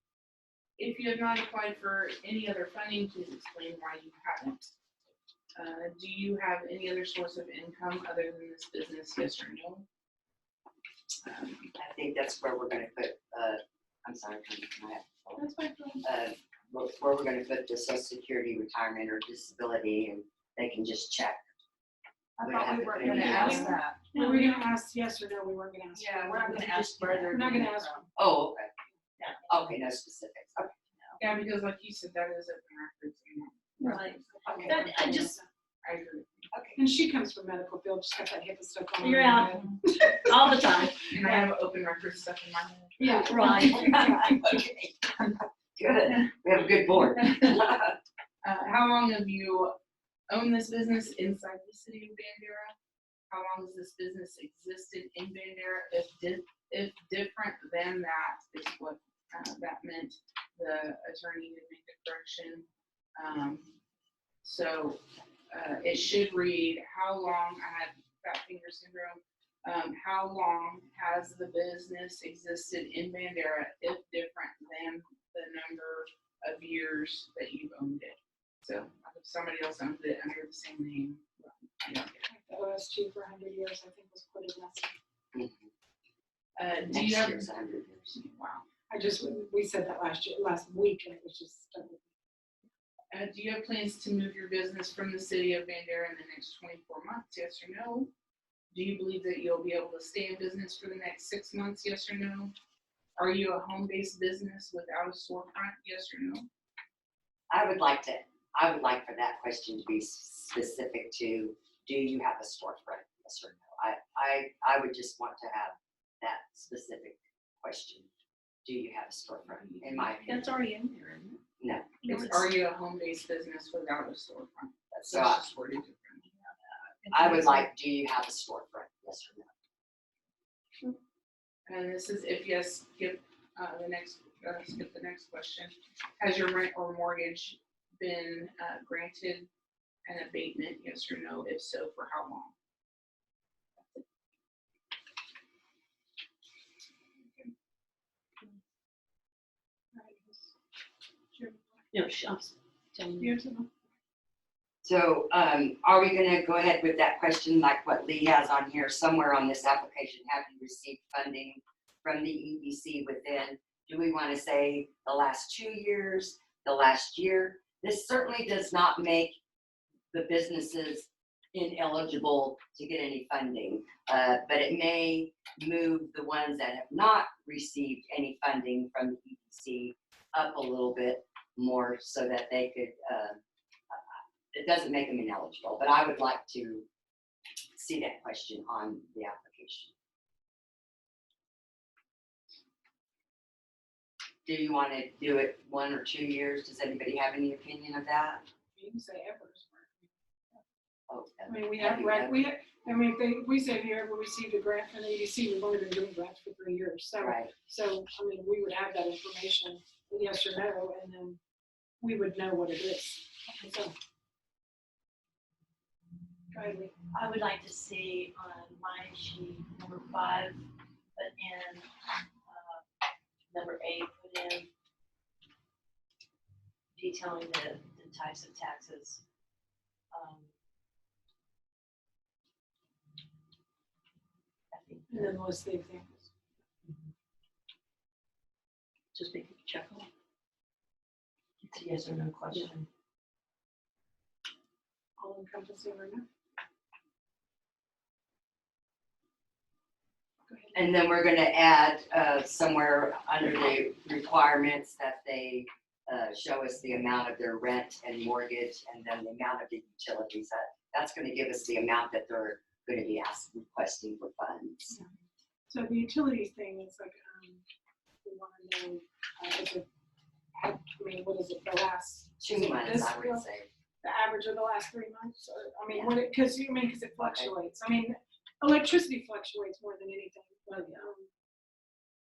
If you have not applied for any other funding, please explain why you haven't. Do you have any other source of income other than this business, yes or no? I think that's where we're going to put. I'm sorry. Can I that's fine. where we're going to put the Social Security, retirement, or disability, and they can just check. I We don't thought have we to weren't put gonna anything ask else. that. We were gonna ask yes or no, we weren't gonna ask. Yeah, we're not gonna ask where they're. We're not gonna getting it ask. from. Oh, okay. Okay, no specifics. Okay. Yeah, because like you said, that is open records. Right. Okay. That, I just, I agree. And she comes from medical field, she's got that HIPAA stuff on. her. You're out. all the time. And I have open records stuff in my head. Yeah. Right. Okay. Good. We have a good board. How long have you owned this business inside the city of Bandera? How long has this business existed in Bandera? If different than that is what that meant, the attorney did make a correction. It should read, how long, I had fat finger syndrome, how long has the business existed in Bandera if different than the number of years that you've owned it? So if somebody else owns it under the same name, I don't get it. The OSG for 100 years, I think was put in that. Do you Next have, year's 100 years. wow, we said that last week, and it was just. do you have plans to move your business from the city of Bandera in the next 24 months, yes or no? Do you believe that you'll be able to stay in business for the next 6 months, yes or no? Are you a home-based business without a storefront, yes or no? I would like for that question to be specific to, do you have a storefront, yes or no? I would just want to have that specific question. Do you have a storefront, in my opinion? That's already in there, isn't it? No. It's, are you a home-based business without a storefront? So That's just worded differently. I would like, do you have a storefront, yes or no? And this is, if yes, skip the next question. Has your rent or mortgage been granted an abatement, yes or no? If so, for how long? No, I'm telling you. So are we gonna go ahead with that question, like what Lee has on here, somewhere on this application, have you received funding from the EDC within, do we wanna say the last 2 years, the last year? This certainly does not make the businesses ineligible to get any funding, but it may move the ones that have not received any funding from the EDC up a little bit more so that they could it doesn't make them ineligible, but I would like to see that question on the application. Do you want to do it 1 or 2 years? Does anybody have any opinion of that? You can say ever. Oh, I mean, we have, right, I mean, if we say if you ever received a grant from the EDC, we've only been doing grants for 3 years. So, right. so, I mean, we would have that information, yes or no, and then we would know what it is. So. Go ahead, Lee. I would like to see on my sheet, number 5, put in, number 8, put in detailing the types of taxes. I think And then list the examples. Just make a check on. it's a yes or no question. All encompassing or no? Go ahead. And then we're gonna add somewhere under the requirements that they show us the amount of their rent and mortgage, and then the amount of the utilities. That's gonna give us the amount that they're gonna be requesting for funds. So the utilities thing is like, we want to know, is it, I mean, what is it, the last, 2 months, This I would bill? say. the average of the last 3 months? Or, I mean, Yeah. what it, because it fluctuates. I mean, electricity fluctuates more than anything, but,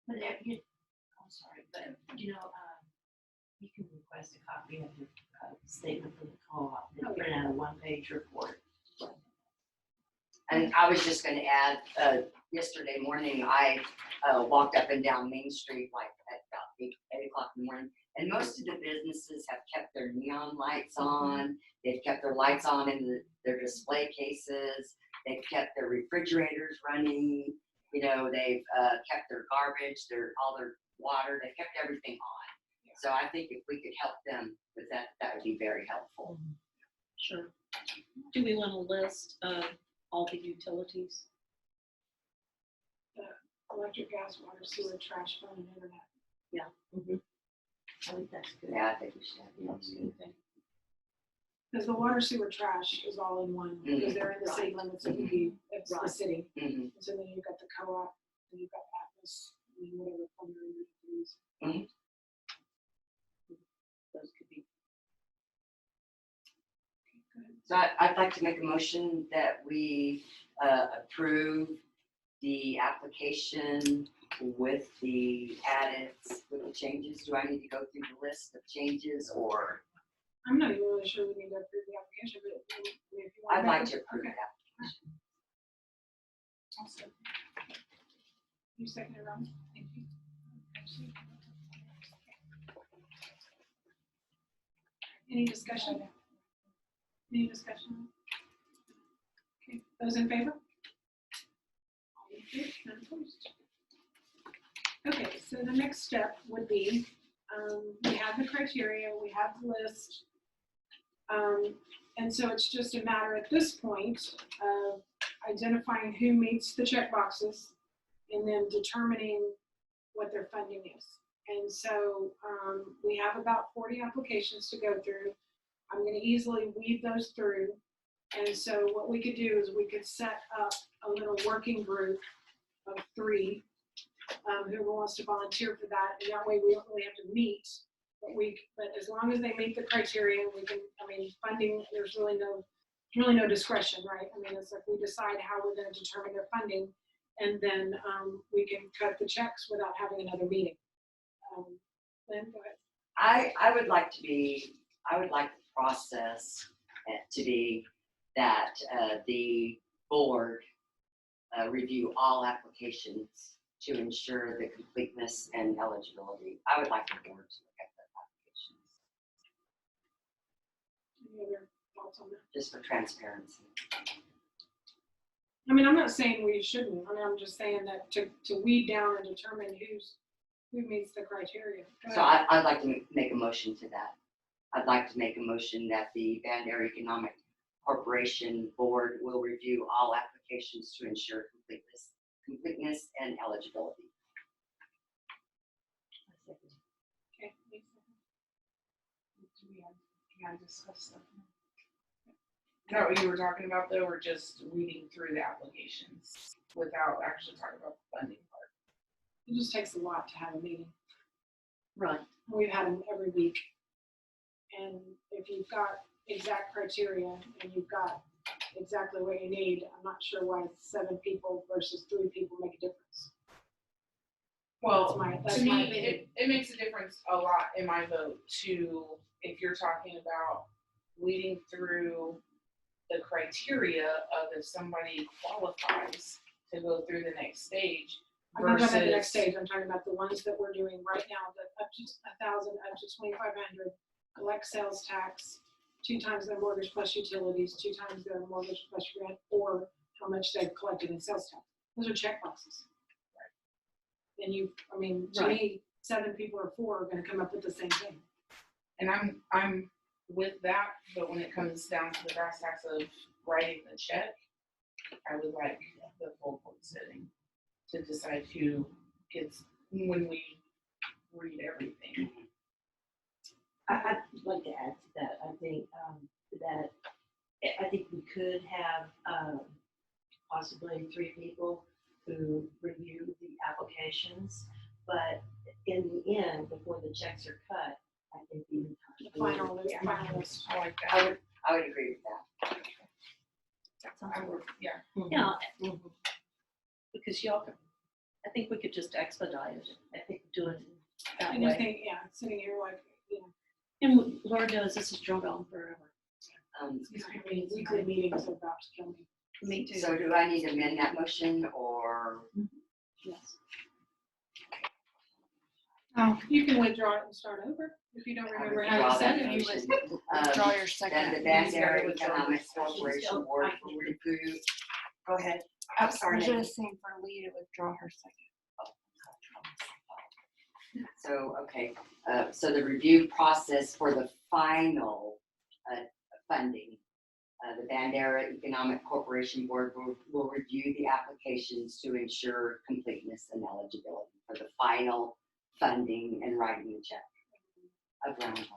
But I'm sorry, but you can request a copy of your statement from the co-op, and print out a 1-page report. And I was just gonna add, yesterday morning, I walked up and down Main Street like at about 8 o'clock in the morning. And most of the businesses have kept their neon lights on. They've kept their lights on in their display cases. They've kept their refrigerators running. You know, they've kept their garbage, all their water. They've kept everything on. So I think if we could help them with that, that would be very helpful. Sure. Do we want to list all the utilities? electric, gas, water, sewer, trash, phone, and internet. I think that's good. Yeah, I think we should have That's a good thing. Because the water, sewer, trash is all in one, because they're in the city limits of it's the Right. city. Mm-hmm. And so then you've got the co-op, and you've got Atlas, and whatever fund you're in to use. Those could be. Go ahead. So I'd like to make a motion that we approve the application with the edits, with the changes. Do I need to go through the list of changes, or? I'm not even really sure we need to approve the application, but if you want. I'd like to approve Okay. that. Also. You second it, Ron? Thank you. Any discussion? Any discussion? Okay, those in favor? All in favor, none opposed. Okay, so the next step would be, we have the criteria, we have the list. And so it's just a matter at this point of identifying who meets the check boxes and then determining what their funding is. And so we have about 40 applications to go through. I'm going to easily weed those through. And so what we could do is we could set up a little working group of 3, whoever wants to volunteer for that. And that way we don't really have to meet, but as long as they meet the criteria, we can, I mean, funding, there's really no discretion, right? I mean, it's like we decide how we're going to determine their funding, and then we can cut the checks without having another meeting. Lynn, go ahead. I would like the process to be that the board review all applications to ensure the completeness and eligibility. I would like the board to look at the applications, Any other thoughts on that? just for transparency. I mean, I'm not saying we shouldn't. I mean, I'm just saying that to weed down and determine who meets the criteria. Go So ahead. I'd like to make a motion to that. I'd like to make a motion that the Bandera Economic Corporation Board will review all applications to ensure completeness and eligibility. Okay. Do we have to discuss stuff? that what you were talking about though, or just reading through the applications without actually talking about the funding part? It just takes a lot to have a meeting. Right. We've had them every week. And if you've got exact criteria and you've got exactly what you need, I'm not sure why 7 people versus 3 people make a difference. Well, That's to my me, opinion. it makes a difference a lot in my vote to, if you're talking about reading through the criteria of if somebody qualifies to go through the next stage I'm not talking about the next versus. stage, I'm talking about the ones that we're doing right now, that up to 1,000, up to 2,500, collect sales tax, 2 times their mortgage plus utilities, 2 times their mortgage plus rent, or how much they've collected in sales tax. Those are check boxes. And you, I mean, to me, 7 people or 4 are gonna come up with the same thing. And I'm with that, but when it comes down to the brass tacks of writing the check, I would like the full board sitting to decide who gets, when we read everything. I'd like to add to that. I think we could have possibly 3 people who review the applications, but in the end, before the checks are cut, I think the The final list. I like that. I would agree with that. I would, yeah. Yeah, Mhm. because y'all, I think we could just expedite it. I think do it that And you way. think, yeah, sitting here like, you know, And Lord knows this is drug on forever. these weekly meetings are about to kill me. Me too. So do I need to amend that motion or? Yes. Oh, you can withdraw it and start over if you don't I remember how withdraw you said that it. motion. Withdraw your Then second. the You just gotta Bandera withdraw Economic your second. Corporation Board will review. Go ahead. I'm I sorry. was Nikki. just saying for Lee to withdraw her second. So, okay, so the review process for the final funding, the Bandera Economic Corporation Board will review the applications to ensure completeness and eligibility for the final funding and writing the check of round 1.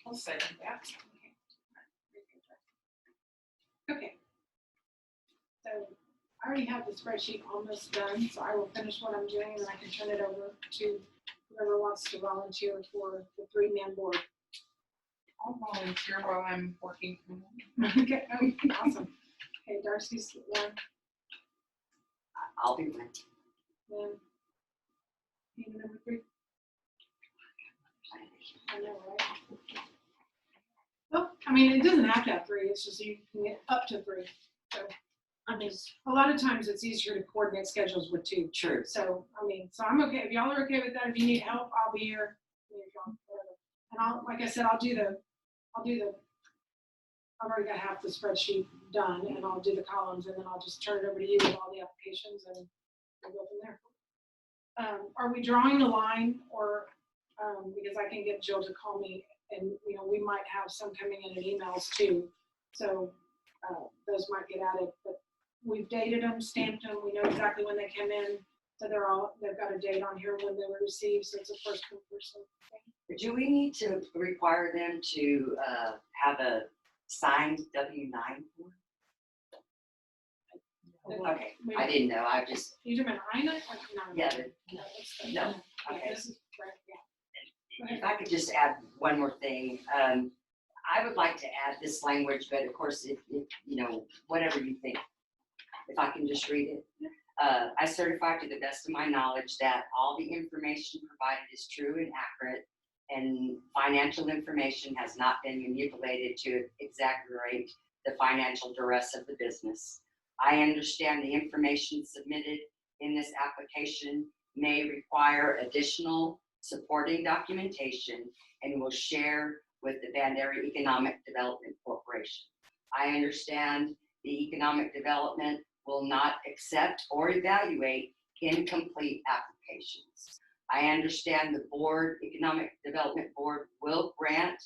I'll second that. Okay. So I already have the spreadsheet almost done, so I will finish what I'm doing and then I can turn it over to whoever wants to volunteer for the 3-man board. I'll volunteer while I'm working from home. Okay, awesome. Okay, Darcy's 1, I'll be one. then you number 3. I know, right? Well, I mean, it doesn't have to have 3, it's just you can get up to 3. So, I mean, a lot of times it's easier to coordinate schedules with 2. True. So, I mean, so I'm okay, if y'all are okay with that, if you need help, I'll be here. And I'll, like I said, I've already got half the spreadsheet done, and I'll do the columns, and then I'll just turn it over to you with all the applications, and we'll go from there. Are we drawing a line, or, because I can get Jill to call me, and, you know, we might have some coming in emails too, so, those might get added, but we've dated them, stamped them, we know exactly when they came in, so they've got a date on here when they were received, so it's a first come, first served thing. Do we need to require them to have a signed W-9 form? Okay, I didn't know, I just, You do an INA or no? yeah, No. no, Yeah, okay. this is, right, yeah. If I could just add one more thing, I would like to add this language, but of course, if you know, whatever you think, if I can just read it. I certify to the best of my knowledge that all the information provided is true and accurate, and financial information has not been manipulated to exaggerate the financial duress of the business. I understand the information submitted in this application may require additional supporting documentation and will share with the Bandera Economic Development Corporation. I understand the economic development will not accept or evaluate incomplete applications. I understand the Economic Development Board will grant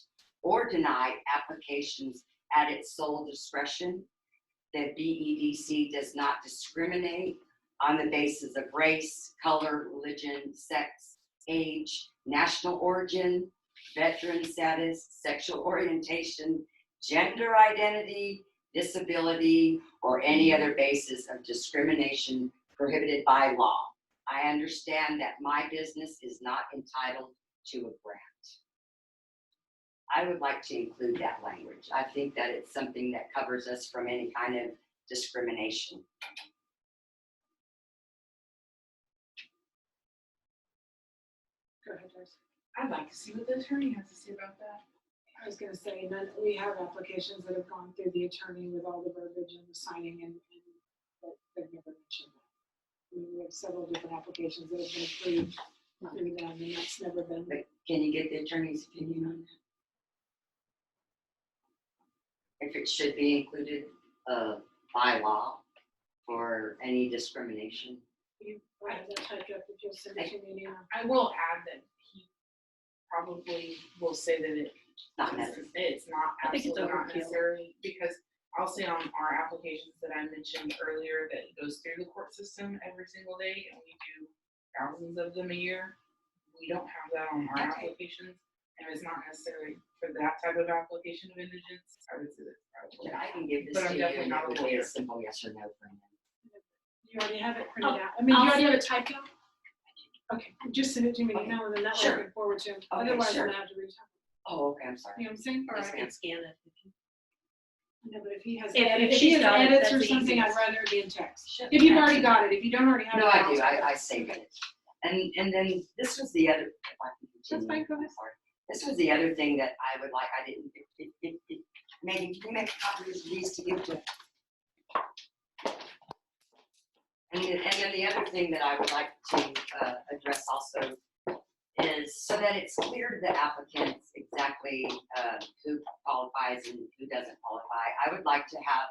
or deny applications at its sole discretion. The BEDC does not discriminate on the basis of race, color, religion, sex, age, national origin, veteran status, sexual orientation, gender identity, disability, or any other basis of discrimination prohibited by law. I understand that my business is not entitled to a grant. I would like to include that language. I think that it's something that covers us from any kind of discrimination. Go ahead, Joyce. I'd like to see what the attorney has to say about that. I was gonna say, none, we have applications that have gone through the attorney with all the verbiage and the signing and but they've never mentioned that. I mean, we have several different applications that have been approved through them, and that's never been. But can you get the attorney's opinion on that? If it should be included by law for any discrimination? You have that typed up, if you'll send it to me now. I will add that he probably will say that Not necessary. it's not I think it's absolutely not overkill. necessary, because I'll say on our applications that I mentioned earlier, that it goes through the court system every single day, and we do thousands of them a year. We don't have that on our Okay. applications, and it's not necessary for that type of application of indigence. I would say that probably. I can give this But I'm to you definitely and not it a would be lawyer. a simple yes or no from him. You already have it printed out. I mean, you I'll already have it typed out? Okay, just send it to me Okay. now, and then that way I Sure. can forward to him. Okay, Otherwise, I'm sure. gonna have to reach out. Oh, okay, I'm sorry. You know what I'm saying? Or Or I I can, can scan it. no, but if he has, If if he she's has got it, edits or that's the something, I'd easiest. rather it be in text. Sure. If you've already got it, if you don't already have it. No, I I'll do, type it. I saved it. And then this was the other, if I can continue. That's fine, go ahead. Sorry. This was the other thing that I would like, I didn't, maybe you can make copies of these to give to. And then the other thing that I would like to address also is so that it's clear to the applicants exactly who qualifies and who doesn't qualify. I would like to have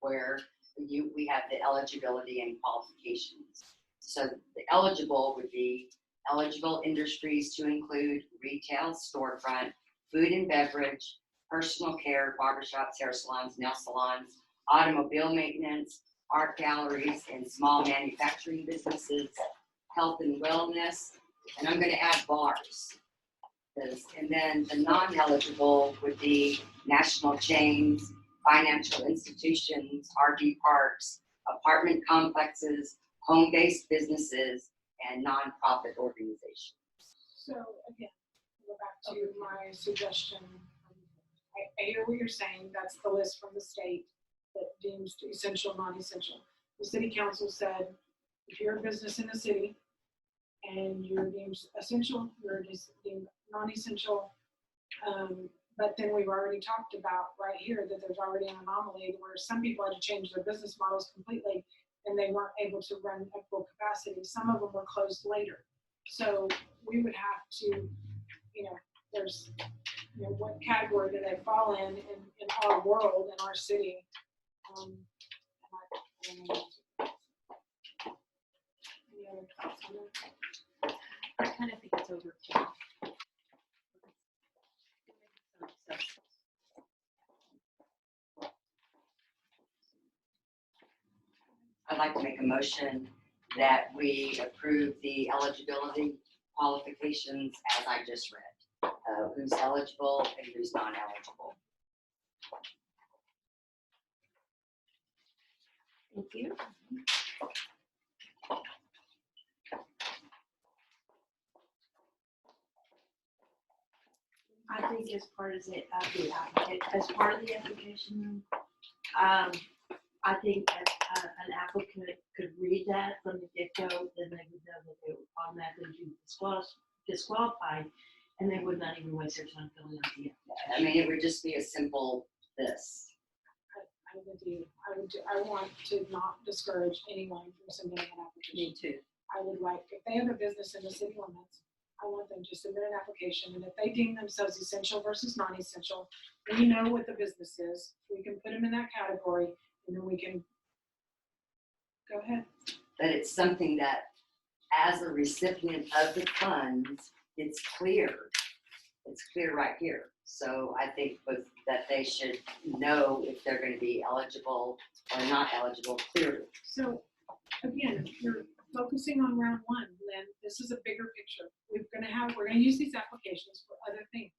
where we have the eligibility and qualifications. So the eligible would be eligible industries to include retail, storefront, food and beverage, personal care, barbershops, hair salons, nail salons, automobile maintenance, art galleries, and small manufacturing businesses, health and wellness, and I'm gonna add bars. And then the non-eligible would be national chains, financial institutions, RV parks, apartment complexes, home-based businesses, and nonprofit organizations. So again, go back to my suggestion. I hear what you're saying. That's the list from the state that deems essential, non-essential. The city council said, if you're a business in the city and you're deemed essential, you're deemed non-essential. But then we've already talked about right here that there's already an anomaly where some people had to change their business models completely and they weren't able to run at full capacity. Some of them were closed later. So we would have to, there's, what category do they fall in our world, in our city? I don't know. Any other thoughts on that? I kind of think it's overkill. I'd like to make a motion that we approve the eligibility qualifications as I just read. Who's eligible and who's not eligible. Thank you. I think as part of the application, I think an applicant could read that from the get-go, then they would know that they would automatically be disqualified, and they would not even waste their time filling out the application. I mean, it would just be a simple this. I want to not discourage anyone from submitting an application. Me too. I would like, if they have a business in the city limits, I want them to submit an application, and if they deem themselves essential versus non-essential, then you know what the business is. We can put them in that category, and then we can, go ahead. But it's something that, as a recipient of the funds, it's clear. It's clear right here. So I think that they should know if they're going to be eligible or not eligible clearly. So, again, you're focusing on round one, Lynn. This is a bigger picture. We're gonna use these applications for other things.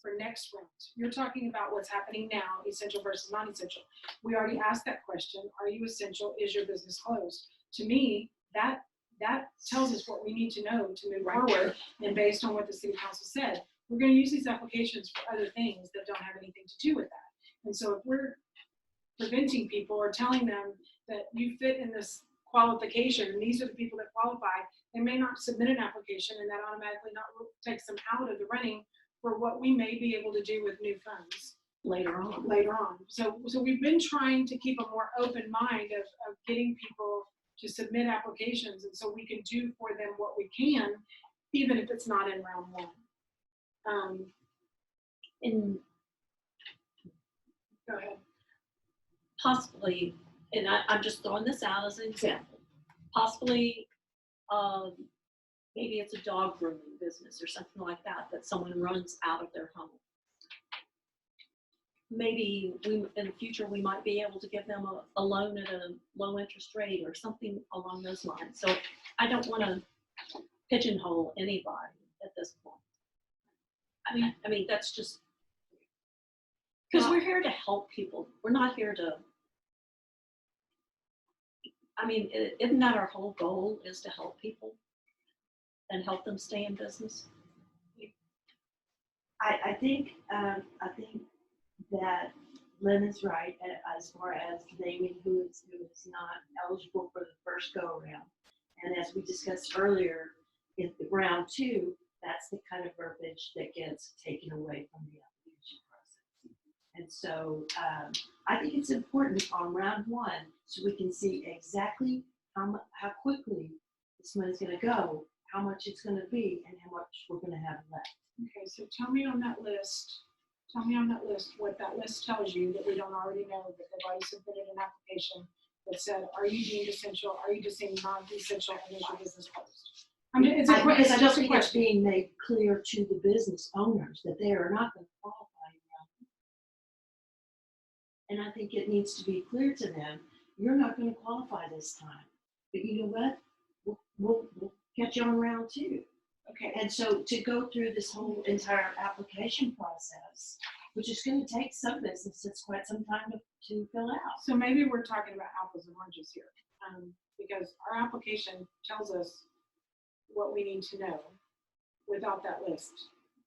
for next round. You're talking about what's happening now, essential versus non-essential. We already asked that question. Are you essential? Is your business closed? To me, that tells us what we need to know to move forward. And based on what the city council said, we're going to use these applications for other things that don't have anything to do with that. And so if we're preventing people or telling them that you fit in this qualification and these are the people that qualify, they may not submit an application, and that automatically not takes them out of the running for what we may be able to do with new funds later on. So we've been trying to keep a more open mind of getting people to submit applications, and so we can do for them what we can, even if it's not in round one. And Go ahead. possibly, and I'm just throwing this out as an example, possibly, maybe it's a dog grooming business or something like that, that someone runs out of their home. Maybe in the future, we might be able to give them a loan at a low interest rate or something along those lines. So I don't want to pigeonhole anybody at this point. I mean, that's just, because we're here to help people. We're not here to, I mean, isn't that our whole goal, is to help people and help them stay in business? I think that Lynn is right as far as naming who is not eligible for the first go around. And as we discussed earlier, in round two, that's the kind of verbiage that gets taken away from the application process. And so I think it's important on round one, so we can see exactly how quickly this money's going to go, how much it's going to be, and how much we're going to have left. Okay, so tell me on that list what that list tells you that we don't already know, that they've already submitted an application that said, are you deemed essential? Are you deemed non-essential? And is your business closed? I mean, it's Because I don't just a think it's question. being made clear to the business owners that they are not going to qualify. And I think it needs to be clear to them, you're not going to qualify this time. But you know what? We'll catch you on round two. Okay, And so to go through this whole entire application process, which is going to take some businesses quite some time to fill out. so maybe we're talking about apples and oranges here, because our application tells us what we need to know without that list.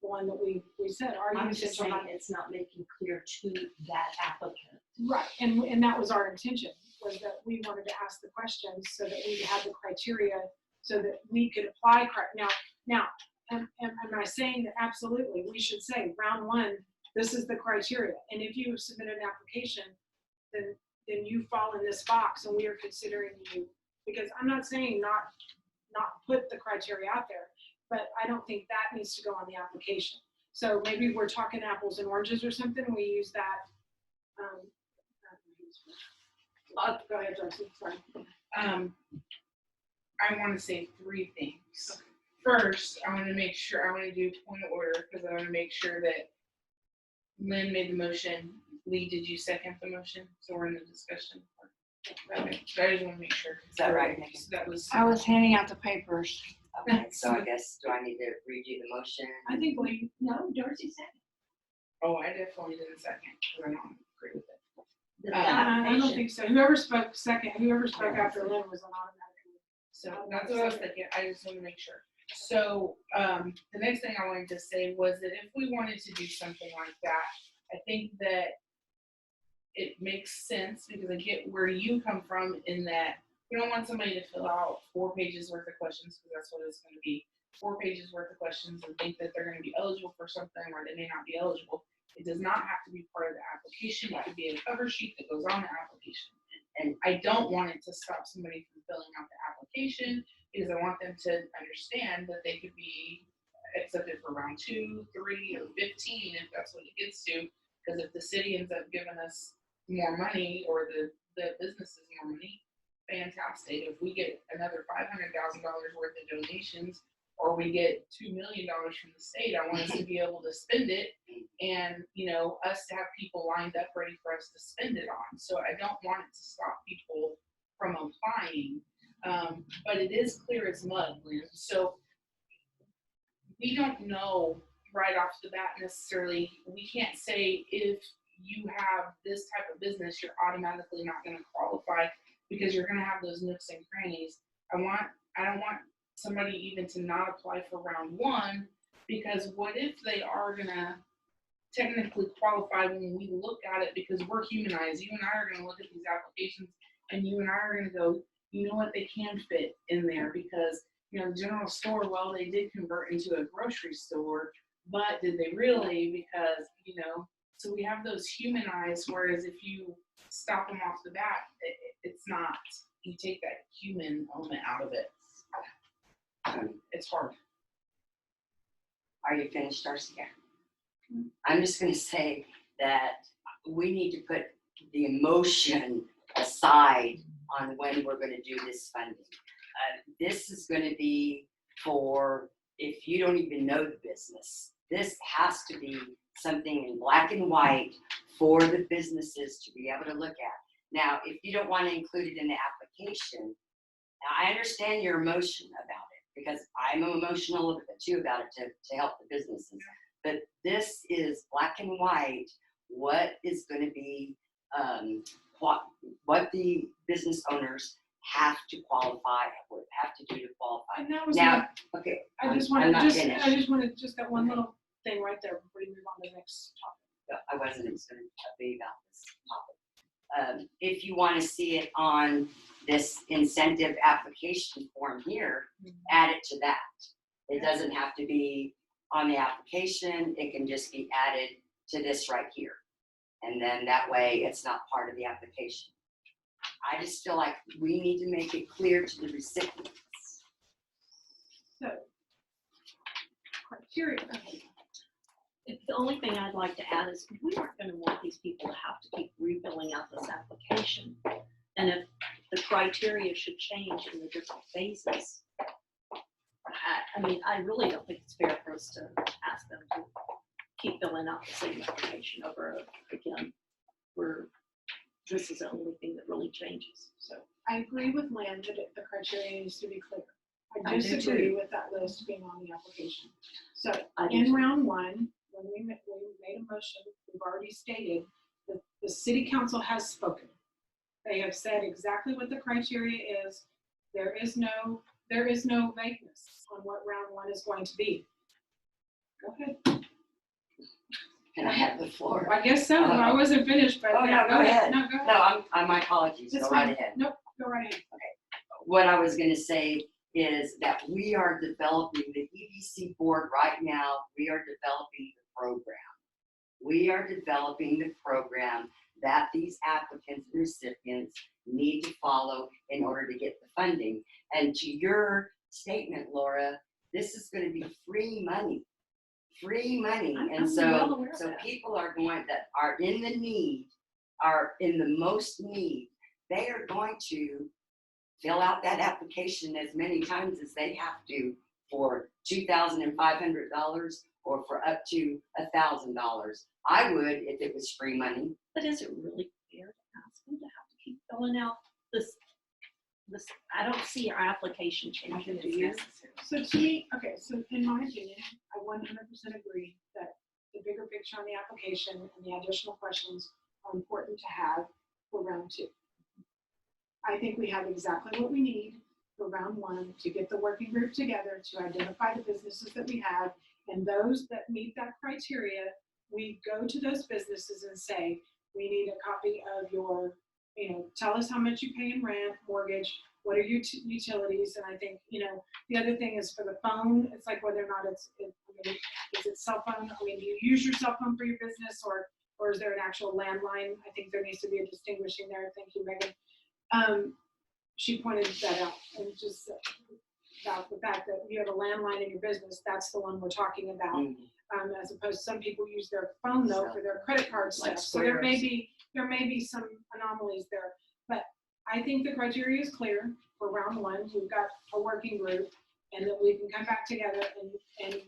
The one that we said, are you I'm just essential? saying it's not making clear to that applicant. Right, and that was our intention, was that we wanted to ask the questions so that we had the criteria so that we could apply. Now, am I saying that absolutely we should say round one, this is the criteria, and if you submit an application, then you fall in this box and we are considering you, because I'm not saying not put the criteria out there, but I don't think that needs to go on the application. So maybe we're talking apples and oranges or something, we use that. Go ahead, Darcy, sorry. I want to say three things. First, I want to do point of order, because I want to make sure that Lynn made the motion. Lee, did you second the motion? So we're in the discussion. Okay, so I just want to make sure. Is that right, Nikki? So that was. I was handing out the papers. Okay, so I guess, do I need to redo the motion? I think Lee, No, Darcy said Oh, I definitely didn't second, because I don't agree with it. I don't think so. Whoever spoke after Lynn was an automatic. So that's what I was thinking. I just want to make sure. So the next thing I wanted to say was that if we wanted to do something like that, I think that it makes sense, because I get where you come from in that we don't want somebody to fill out 4 pages worth of questions, because that's what it's going to be. 4 pages worth of questions and think that they're going to be eligible for something or they may not be eligible. It does not have to be part of the application. It could be a cover sheet that goes on the application. And I don't want it to stop somebody from filling out the application, because I want them to understand that they could be accepted for round 2, 3, or 15 if that's what it gets to. Because if the city ends up giving us more money, or the businesses more money, fantastic. If we get another $500,000 worth of donations, or we get $2 million from the state, I want us to be able to spend it, and us to have people lined up ready for us to spend it on. So I don't want it to stop people from applying, but it is clear as mud, Lynn. So we don't know right off the bat necessarily. We can't say if you have this type of business, you're automatically not gonna qualify because you're gonna have those nooks and crannies. I don't want somebody even to not apply for round one, because what if they are gonna technically qualify when we look at it, because we're humanized. You and I are gonna look at these applications and you and I are gonna go, you know what, they can fit in there because, you know, the general store, well, they did convert into a grocery store, but did they really? Because, you know, so we have those humanized, whereas if you stop them off the bat, it's not, you take that human element out of it. It's hard. Are you finished, Darcy? Yeah. I'm just gonna say that we need to put the emotion aside on when we're gonna do this funding. This is gonna be for, if you don't even know the business, this has to be something in black and white for the businesses to be able to look at. Now, if you don't wanna include it in the application, now I understand your emotion about it, because I'm emotional too about it to help the businesses. But this is black and white, what is gonna be, what the business owners have to qualify, have to do to qualify. And that was Now, okay, I just I'm wanted not just finished. I just wanted just that one little thing right there before you move on to the next topic. I wasn't going to be about this topic. If you want to see it on this incentive application form here, add it to that. It doesn't have to be on the application. It can just be added to this right here. And then that way it's not part of the application. I just feel like we need to make it clear to the recipients. So criteria. The only thing I'd like to add is we aren't gonna want these people to have to keep refilling out this application. And if the criteria should change in the different phases, I mean, I really don't think it's fair for us to ask them to keep filling out the same application over again, where this is the only thing that really changes, so. I agree with Lynn that the criteria needs to be clear. I I do disagree too. with that list being on the application. So I do in too. round one, when we made a motion, we've already stated that the city council has spoken. They have said exactly what the criteria is. There is no vagueness on what round one is going to be. Go ahead. Can I have the floor? I guess so. I wasn't finished, but Oh, yeah, no, go ahead. No, go ahead. No, I'm my apologies. That's Go right fine. ahead. Nope, go right ahead. What I was gonna say is that we are developing the EDC board right now. We are developing the program. We are developing the program that these applicants and recipients need to follow in order to get the funding. And to your statement, Laura, this is gonna be free money. Free money. I'm And well aware of so that. people are going, that are in the need, are in the most need, they are going to fill out that application as many times as they have to for $2,500 or for up to $1,000. I would if it was free money. But is it really fair to ask them to have to keep filling out this, I don't see our application changing, do you? So to me, okay, so in my opinion, I 100% agree that the bigger picture on the application and the additional questions are important to have for round two. I think we have exactly what we need for round one to get the working group together to identify the businesses that we have, and those that meet that criteria, we go to those businesses and say, we need a copy of your, tell us how much you pay in rent, mortgage, what are your utilities, and I think, the other thing is for the phone, it's like whether or not is it cell phone? I mean, do you use your cell phone for your business or is there an actual landline? I think there needs to be a distinguishing there. Thank you, Megan. She pointed that out, and just about the fact that you have a landline in your business, that's the one we're talking about. As opposed to some people use their phone though for their credit card Like stuff. So there may squares. be some anomalies there, but I think the criteria is clear for round one. We've got a working group, and that we can come back together and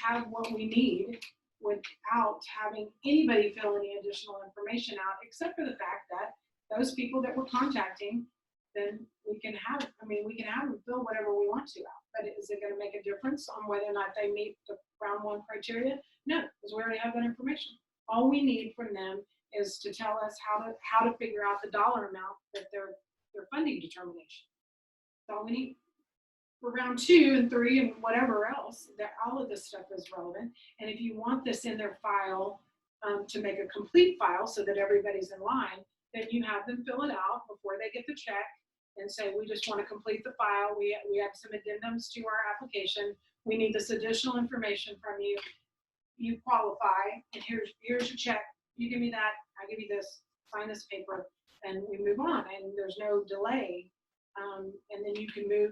have what we need without having anybody fill any additional information out, except for the fact that those people that we're contacting, then we can have them fill whatever we want to out. But is it going to make a difference on whether or not they meet the round one criteria? No, because we already have that information. All we need from them is to tell us how to figure out the dollar amount that their funding determination. That's all we need. For round 2 and 3 and whatever else, that all of this stuff is relevant. And if you want this in their file to make a complete file so that everybody's in line, then you have them fill it out before they get the check and say, we just want to complete the file. We have some addendums to our application. We need this additional information from you. You qualify, and here's your check. You give me that, I give you this, sign this paper, and we move on, and there's no delay. And then you can move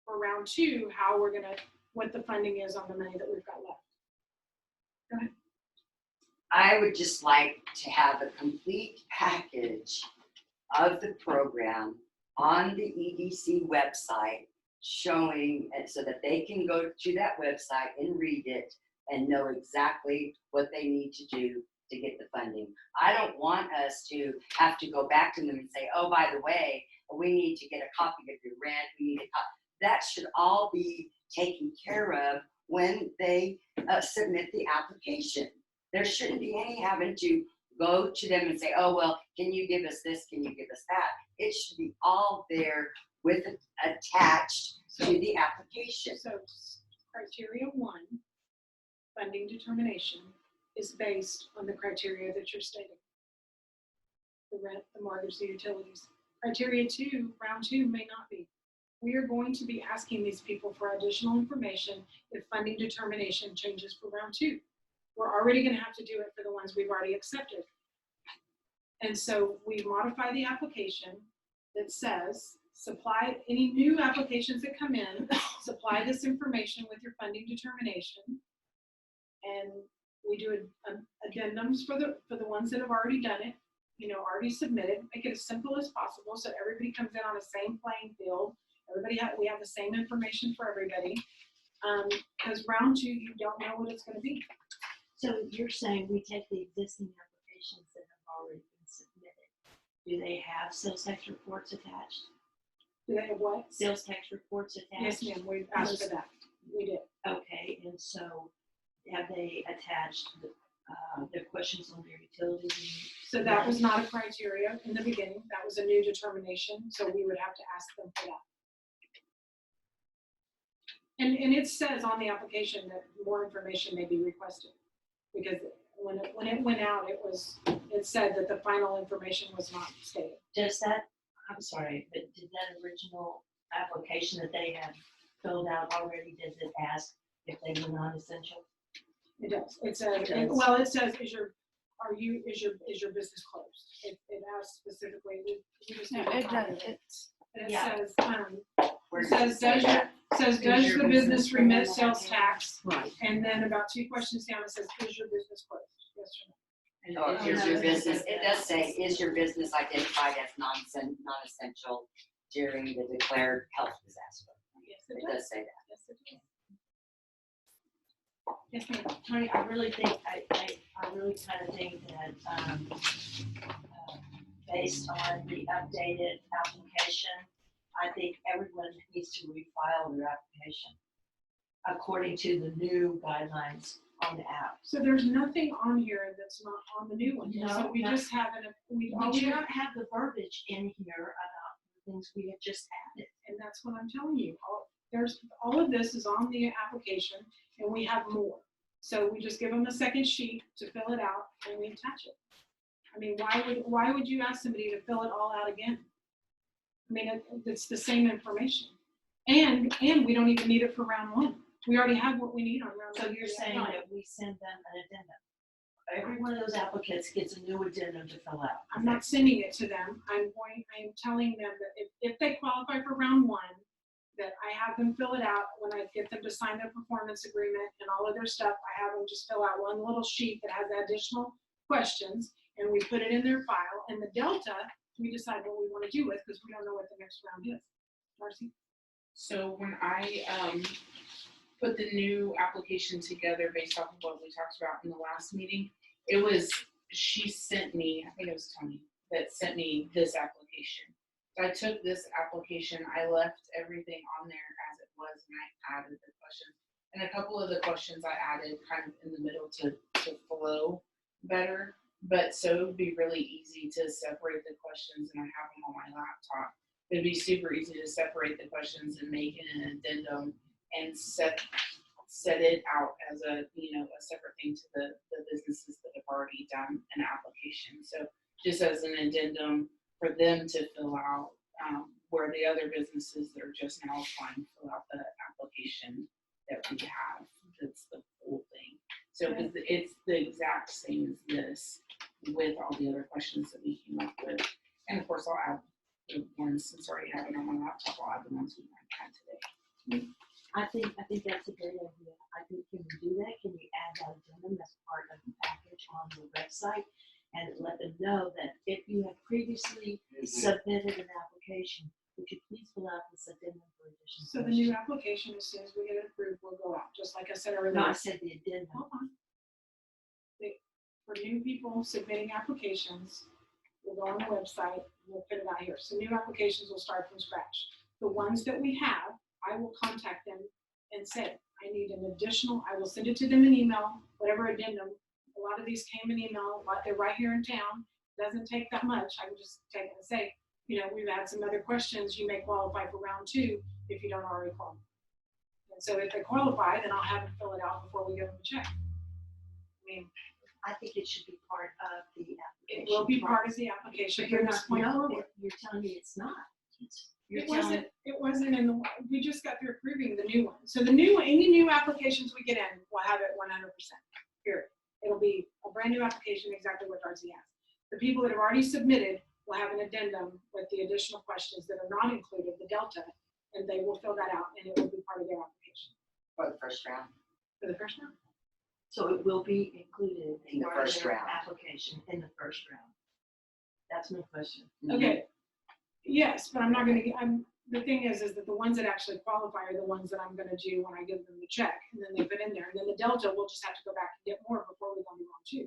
for round 2, what the funding is on the money that we've got left. Go ahead. I would just like to have a complete package of the program on the EDC website showing, and so that they can go to that website and read it and know exactly what they need to do to get the funding. I don't want us to have to go back to them and say, oh, by the way, we need to get a copy of your rent, we need a copy. That should all be taken care of when they submit the application. There shouldn't be any having to go to them and say, oh, well, can you give us this, can you give us that? It should be all there with it attached to the application. So criteria 1, funding determination, is based on the criteria that you're stating. The rent, the mortgage, the utilities. Criteria 2, round 2 may not be. We are going to be asking these people for additional information if funding determination changes for round 2. We're already going to have to do it for the ones we've already accepted. And so we modify the application that says, supply any new applications that come in, supply this information with your funding determination. And we do addendums for the ones that have already done it, already submitted, make it as simple as possible so everybody comes in on the same playing field. We have the same information for everybody. Because round 2, you don't know what it's going to be. So you're saying we take the existing applications that have already been submitted. Do they have sales tax reports attached? Do they have what? Sales tax reports attached? Yes, ma'am, we asked for that. We did. Okay, and so have they attached their questions on their utilities? So that was not a criteria in the beginning. That was a new determination. So we would have to ask them for that. And it says on the application that more information may be requested, because when it went out, it said that the final information was not stated. Does that, I'm sorry, but did that original application that they had filled out already, does it ask if they were non-essential? It does. It says, It does. well, it says, is your business closed? It asks specifically. We just No, need to it copy does. it. And it Yeah. says, does the business remit sales tax? Right. And then about 2 questions down, it says, is your business closed? Yes or no? Or is your business, it does say, is your business identified as non-essential during the declared health disaster? Yes, It it does. does say that. Yes, it does. Yes, ma'am. Tony, I really think, I really kind of think that, based on the updated application, I think everyone needs to refile their application according to the new guidelines on the app. So there's nothing on here that's not on the new one. No, So we no. just have We do not have the verbiage in here about the things we have just added. and that's what I'm telling you. All of this is on the application, and we have more. So we just give them a second sheet to fill it out, and we attach it. I mean, why would you ask somebody to fill it all out again? I mean, it's the same information, and we don't even need it for round 1. We already have what we need on round 1. So you're saying that we send them an addendum? Every one of those applicants gets a new addendum to fill out. I'm not sending it to them. I'm telling them that if they qualify for round 1, that I have them fill it out. When I get them to sign their performance agreement and all of their stuff, I have them just fill out one little sheet that has additional questions, and we put it in their file. And the delta, we decide what we want to do with, because we don't know what the next round is. Marcy? So when I put the new application together based off of what we talked about in the last meeting, she sent me, I think it was Tony, that sent me this application. So I took this application, I left everything on there as it was, and I added the questions. And a couple of the questions I added kind of in the middle to flow better. But so it would be really easy to separate the questions, and I have them on my laptop. It'd be super easy to separate the questions and make an addendum and set it out as a separate thing to the businesses that have already done an application. So just as an addendum for them to fill out, where the other businesses that are just now applying fill out the application that we have. That's the whole thing. So it's the exact same as this with all the other questions that we came up with. And of course, I'll add the ones, since I already have it on my laptop, I'll add the ones we might have today. I think that's a great idea. I think, can we do that? Can we add that addendum as part of the package on the website? And let them know that if you have previously submitted an application, would you please fill out this addendum for additional So the new application, as soon as we get it approved, will go out, just like I said earlier. No, I said the addendum. Hold on. For new people submitting applications, we'll go on the website, we'll put it out here. So new applications will start from scratch. The ones that we have, I will contact them and say, I need an additional, I will send it to them in email, whatever addendum. A lot of these came in email, they're right here in town. Doesn't take that much. I can just take it and say, we've had some other questions. You may qualify for round 2 if you don't already qualify. And so if they qualify, then I'll have them fill it out before we give them a check. I think it should be part of the application. It will be part of the application. But you're from this not, point no, forward. you're telling me it's not. It wasn't in the, we just got through approving the new one. So any new applications we get in, we'll have it 100%, period. It'll be a brand new application, exactly what Darcy asked. The people that have already submitted will have an addendum with the additional questions that are not included, the delta, and they will fill that out and it will be part of their application. For the first round. For the first round? So it will be included In the part of first their round. application in the first round. That's my question. Okay, yes, but I'm not gonna, the thing is that the ones that actually qualify are the ones that I'm gonna do when I give them the check, and then they put in there, and then the delta, we'll just have to go back and get more before we go to round 2.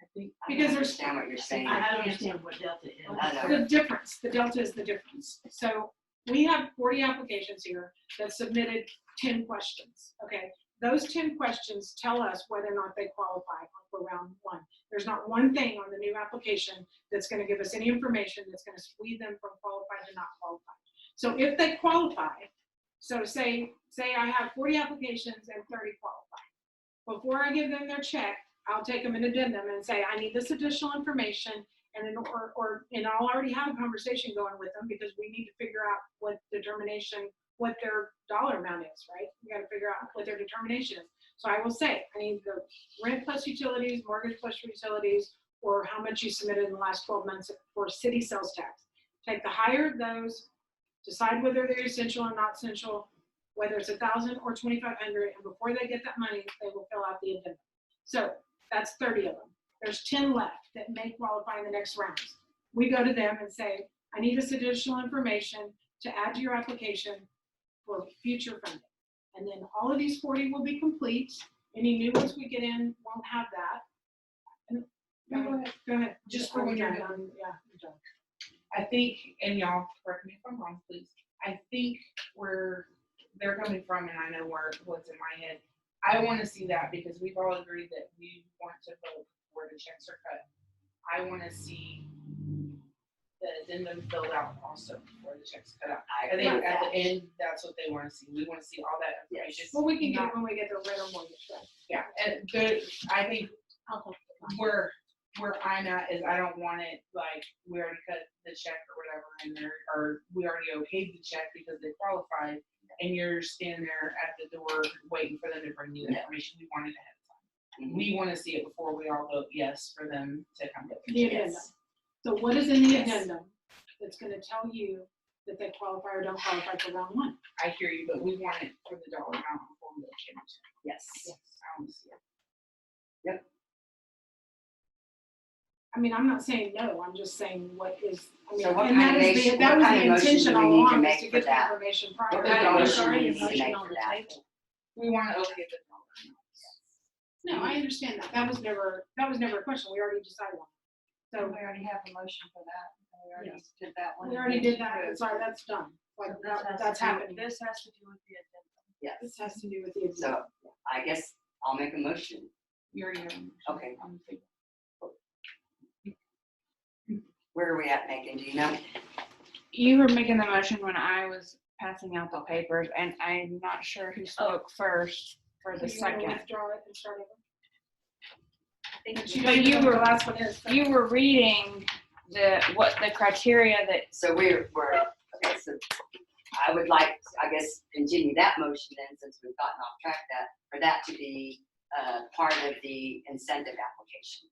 I think Because I there's- understand what you're saying. I don't understand what delta is. I know. The difference, the delta is the difference. So we have 40 applications here that submitted 10 questions, okay? Those 10 questions tell us whether or not they qualify for round 1. There's not one thing on the new application that's gonna give us any information that's gonna lead them from qualified to not qualified. So if they qualify, so say I have 40 applications and 30 qualify. Before I give them their check, I'll take them an addendum and say, I need this additional information, and I'll already have a conversation going with them because we need to figure out what their dollar amount is, right? We gotta figure out what their determination is. So I will say, I need the rent plus utilities, mortgage plus utilities, or how much you submitted in the last 12 months for city sales tax. Take the higher of those, decide whether they're essential or not essential, whether it's 1,000 or 2,500, and before they get that money, they will fill out the addendum. So that's 30 of them. There's 10 left that may qualify in the next rounds. We go to them and say, I need this additional information to add to your application for future funding. And then all of these 40 will be complete. Any new ones we get in won't have that. Go ahead. Just for when you're done. done. Yeah, you're done. I think, and y'all correct me if I'm wrong, please. I think where they're coming from, and I know what's in my head. I want to see that because we've all agreed that we want to vote where the checks are cut. I want to see the addendum filled out also before the checks cut out. I I agree think with at that. the end, that's what they want to see. We want to see all that information. Well, we can get it when we get the rental mortgage, right? Yeah, and I think I'll help you. where I'm at is I don't want it like we already cut the check or whatever in there, or we already okayed the check because they qualified, and you're standing there at the door waiting for them to bring you the information. We want it ahead of time. Mhm. We want to see it before we all vote yes for them to come get The the check. addendum. So what is in the Yes. addendum that's gonna tell you that they qualify or don't qualify for round 1? I hear you, but we want it for the dollar amount before we go change. Yes. I want to see it. I mean, I'm not saying no, I'm just saying what is, I mean, So what and kind that of is motion- that what was kind the of motion intention do we all need to along, was make to for get the that? information What prior. kind of There's motion already a needs to motion make on for the that? table. We want to okay the dollar amount. No, I understand that, that was never a question, we already decided on it. So, We already have a motion for that. We already Yes. did that one. we already did that, sorry, that's done, like, So this has that's to do- happening. This has to do with the agenda. Yes. This has to do with the So addendum. I guess I'll make a motion. You already have. a motion Okay. on the table. Where are we at, Megan? Do you know? You were making the motion when I was passing out the papers, and I'm not sure who spoke first for the So you wanna second. withdraw it and start over? I think She But doesn't you know what were- the last one is. so- You were reading what the criteria that, So we're, okay, so I would like, I guess, continue that motion then, since we've gotten off track, for that to be part of the incentive application.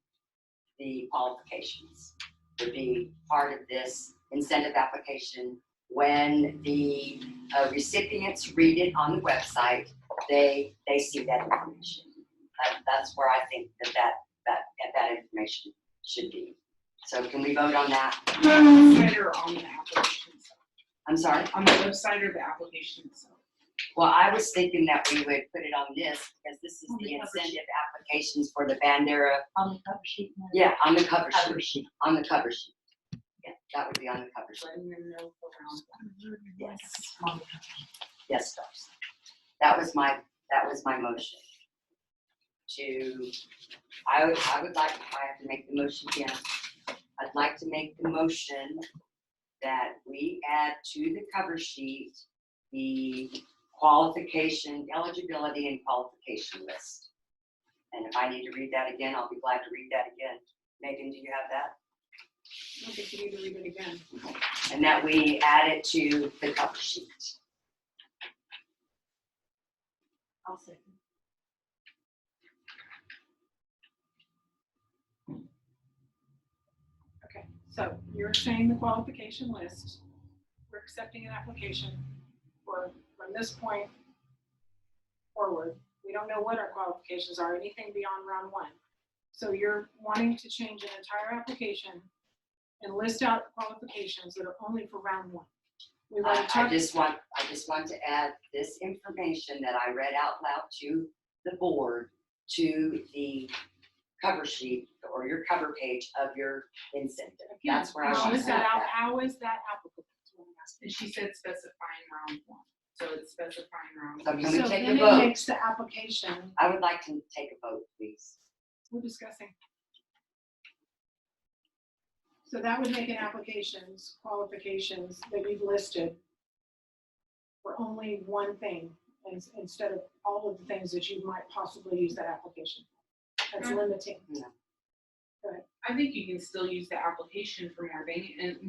The qualifications would be part of this incentive application. When the recipients read it on the website, they see that information. That's where I think that information should be. So can we vote on that? Website or on the application itself? I'm sorry? On the website or the application itself? Well, I was thinking that we would put it on this, because this is On the the cover sheet. incentive applications for the Bandera. on the cover sheet. Yeah, on the cover Cover sheet. On the cover sheet. Yeah, that would be on the cover sheet. Letting them know around. Yes. Yes, Darcy. That was my motion. I would like, I have to make the motion again. I'd like to make the motion that we add to the cover sheet the qualification, eligibility and qualification list. And if I need to read that again, I'll be glad to read that again. Megan, do you have that? I don't think you need to read it again. And that we add it to the cover sheet. I'll second. Okay, so you're saying the qualification list. We're accepting an application for, from this point forward. We don't know what our qualifications are, anything beyond round one. So you're wanting to change an entire application and list out qualifications that are only for round one. We've already I talked, just want to add this information that I read out loud to the board to the cover sheet or your cover page of your incentive. That's where I how want is to add that, that. how is that applicable? That's what I'm asking. And she said specifying round one, so it's specifying round So one. can we So take then a it vote? makes the application, I would like to take a vote, please. we're discussing. So that would make an applications, qualifications that you've listed for only one thing, instead of all of the things that you might possibly use that application. That's limiting. I think you can still use the application for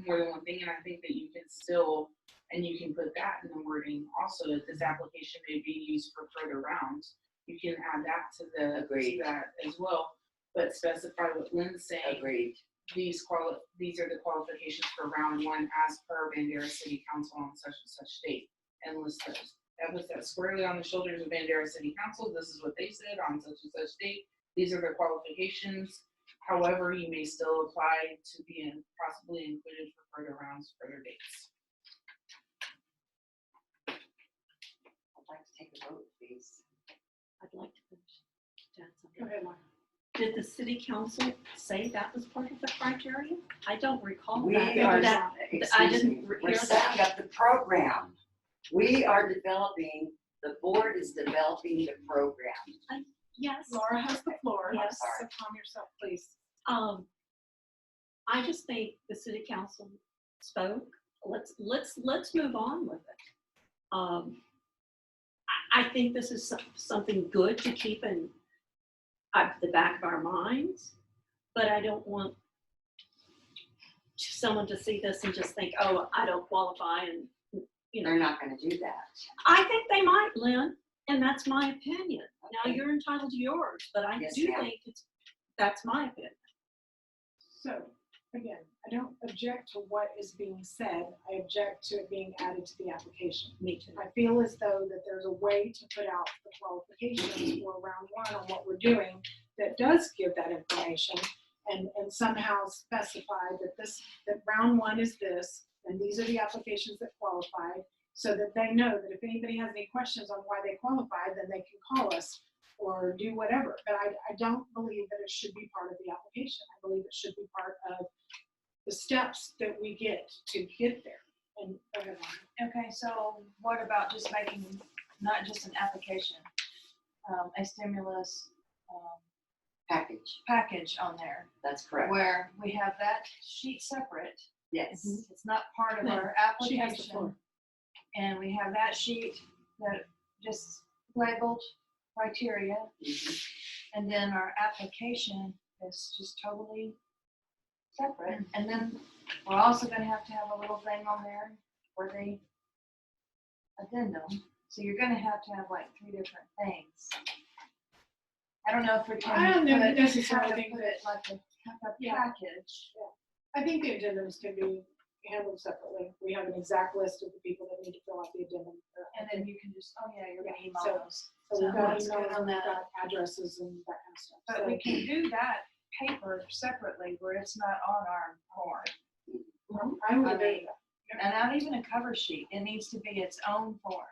more than one thing, and I think that you can still, and you can put that in the wording also, that this application may be used for further rounds. You can add that to Agreed. that as well, but specify what Lynn's saying. Agreed. These are the qualifications for round one as per Bandera City Council on such and such date, and list those. That puts that squarely on the shoulders of Bandera City Council. This is what they said on such and such date. These are the qualifications. However, you may still apply to be possibly included for further rounds, further dates. I'd like to take a vote, please. I'd like to finish. Add something. Go ahead, Mark. Did the city council say that was part of the criteria? I don't recall We that. are, That- I didn't we're hear setting that. up the program. We are developing, the board is developing the program. Yes. Laura has the floor. Yes. So calm yourself, please. I just think the city council spoke. Let's move on with it. I think this is something good to keep in the back of our minds, but I don't want someone to see this and just think, oh, I don't qualify, and They're not gonna do that. I think they might, Lynn, and that's my opinion. Now, Okay. you're entitled to yours, but I Yes, do ma'am. think that's my opinion. So, again, I don't object to what is being said. I object to it being added to the application. Me too. I feel as though that there's a way to put out the qualifications for round one on what we're doing that does give that information and somehow specify that round one is this, and these are the applications that qualify, so that they know that if anybody has any questions on why they qualified, then they can call us or do whatever. But I don't believe that it should be part of the application. I believe it should be part of the steps that we get to get there. And go ahead, Lauren. Okay, so what about just making, not just an application, a stimulus Package, package on there, that's correct. where we have that sheet separate. Yes, It's not part of No, our she has the floor. application. And we have that sheet that just labeled criteria, mhm, and then our application is just totally separate. And then we're also gonna have a little thing on there for the addendum. So you're gonna have like 3 different things. I don't know if we can I don't know put- necessarily how to think put that- it like a Yeah. package. I think the addendums can be handled separately. We have an exact list of the people that need to fill out the addendum. And then you can just, oh yeah, you're gonna Yeah, email so- those. So we've got that's good emails on and we've that. got addresses and that kind of stuff. But So we can do that paper separately where it's not on our form. I would I agree mean, with that. And not even a cover sheet. It needs to be its own form.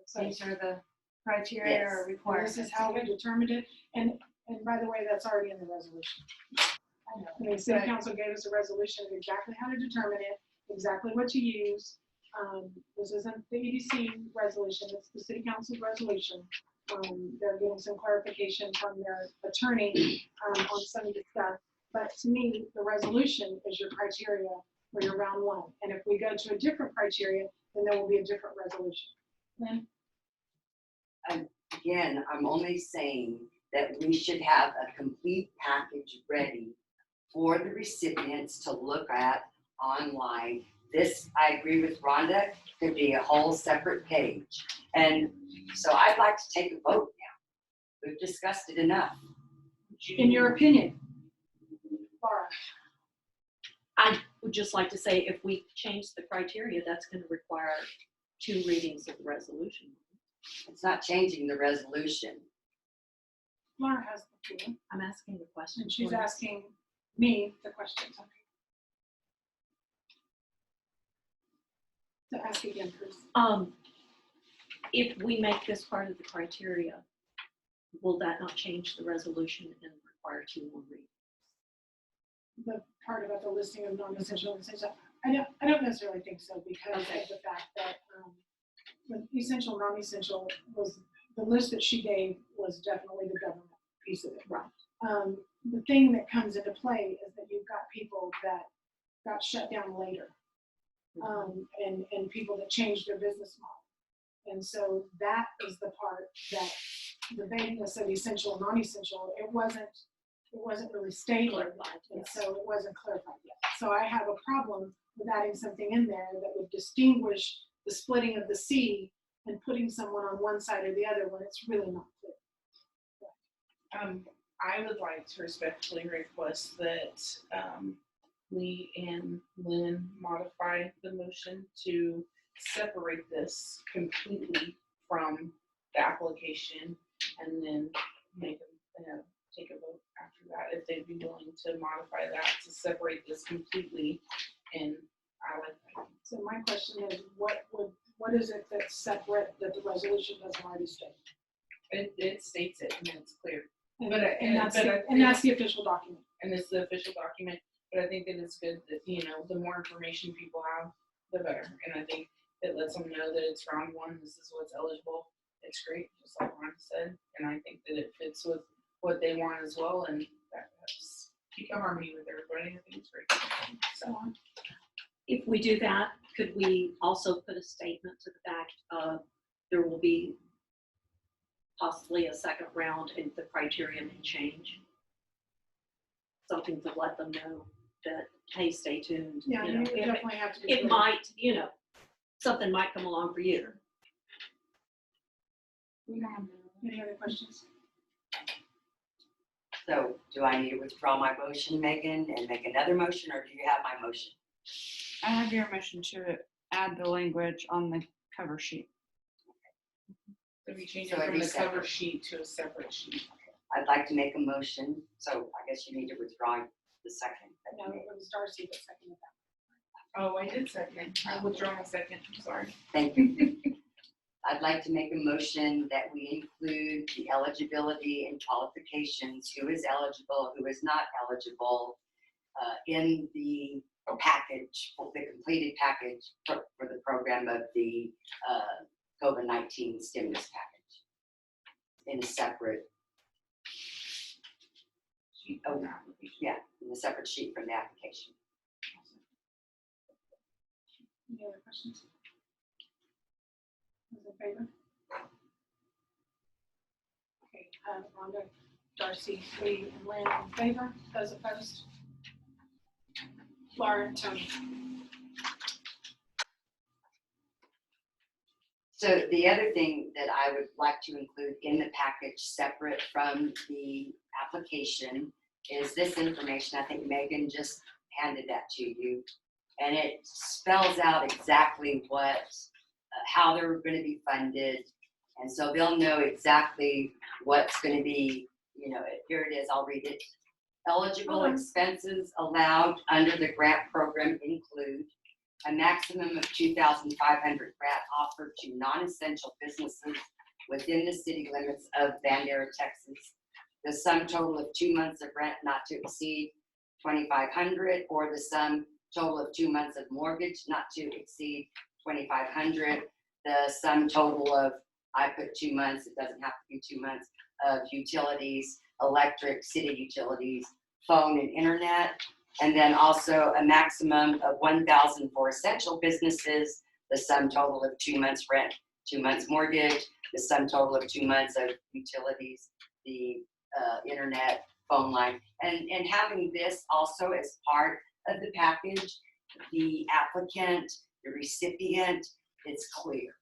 So These are the criteria Yes. or and requirements. this is how we determined it. And by the way, that's already in the resolution. I know. I mean, city Right. council gave us a resolution of exactly how to determine it, exactly what to use. This isn't the EDC resolution, it's the city council resolution. They're getting some clarification from their attorney, on some of the stuff. But to me, the resolution is your criteria for your round one. And if we go to a different criteria, then there will be a different resolution. Lynn? again, I'm only saying that we should have a complete package ready for the recipients to look at online. This, I agree with Rhonda, could be a whole separate page. And so I'd like to take a vote now. We've discussed it enough. In your opinion? Laura? I would just like to say, if we change the criteria, that's gonna require 2 readings of the resolution. It's not changing the resolution. Laura has the floor, I'm asking the question. and she's please. asking me the questions. So ask again, please. If we make this part of the criteria, will that not change the resolution and require 2 more readings? The part about the listing of non-essential and essential, I don't necessarily think so, because Okay. of the fact that, the essential, non-essential was, the list that she gave was definitely the government piece of it. Right. The thing that comes into play is that you've got people that got shut down later, and people that changed their business model. And so that is the part that the vagueness of essential and non-essential, it wasn't really stated. Clarified, And yes. so it wasn't clarified yet. So I have a problem with adding something in there that would distinguish the splitting of the C and putting someone on one side or the other when it's really not clear. I would like to respectfully request that, Lee and Lynn modify the motion to separate this completely from the application and then make take a vote after that, if they'd be willing to modify that to separate this completely. And I like that. So my question is, what is it that's separate that the resolution doesn't already state? It states it and it's clear. And But that's the official document. And it's the official document, but I think that it's good that, the more information people have, the better. And I think it lets them know that it's round one, this is what's eligible. It's great, just like Ron said, and I think that it fits with what they want as well, and that's keep a harmony with everybody. I think it's great. So, If we do that, could we also put a statement to the fact of there will be possibly a second round and the criteria may change? Something to let them know that, hey, stay tuned. Yeah, you you know, would if definitely have to be. it clear. might, something might come along for you. Any other questions? So do I need to withdraw my motion, Megan, and make another motion, or do you have my motion? I have your motion to add the language on the cover sheet. if you change So it it'd from be the cover separate. sheet to a separate sheet. I'd like to make a motion, so I guess you need to withdraw the second. that you No, made. it was Darcy that seconded that. Oh, I did second. I withdraw my second. I'm sorry. Thank you. I'd like to make a motion that we include the eligibility and qualifications, who is eligible, who is not eligible, in the package, the completed package for the program of the COVID-19 stimulus package. in a separate, Sheet of the application. in a separate sheet from the application. Any other questions? Those in favor? Okay, Rhonda, Darcy, Lee, and Lynn in favor. Those opposed? Laura and Tony. So the other thing that I would like to include in the package, separate from the application, is this information. I think Megan just handed that to you. And it spells out exactly what, how they're gonna be funded. And so they'll know exactly what's gonna be, you know, here it is, I'll read it. Eligible expenses allowed under the grant program include a maximum of 2,500 grant offered to non-essential businesses within the city limits of Bandera, Texas. The sum total of 2 months of rent not to exceed 2,500, or the sum total of 2 months of mortgage not to exceed 2,500. The sum total of, I put 2 months, it doesn't have to be 2 months, of utilities, electric, city utilities, phone and internet. And then also a maximum of 1,000 for essential businesses, the sum total of 2 months rent, 2 months mortgage, the sum total of 2 months of utilities, the internet, phone line. And having this also as part of the package, the applicant, the recipient, it's clear.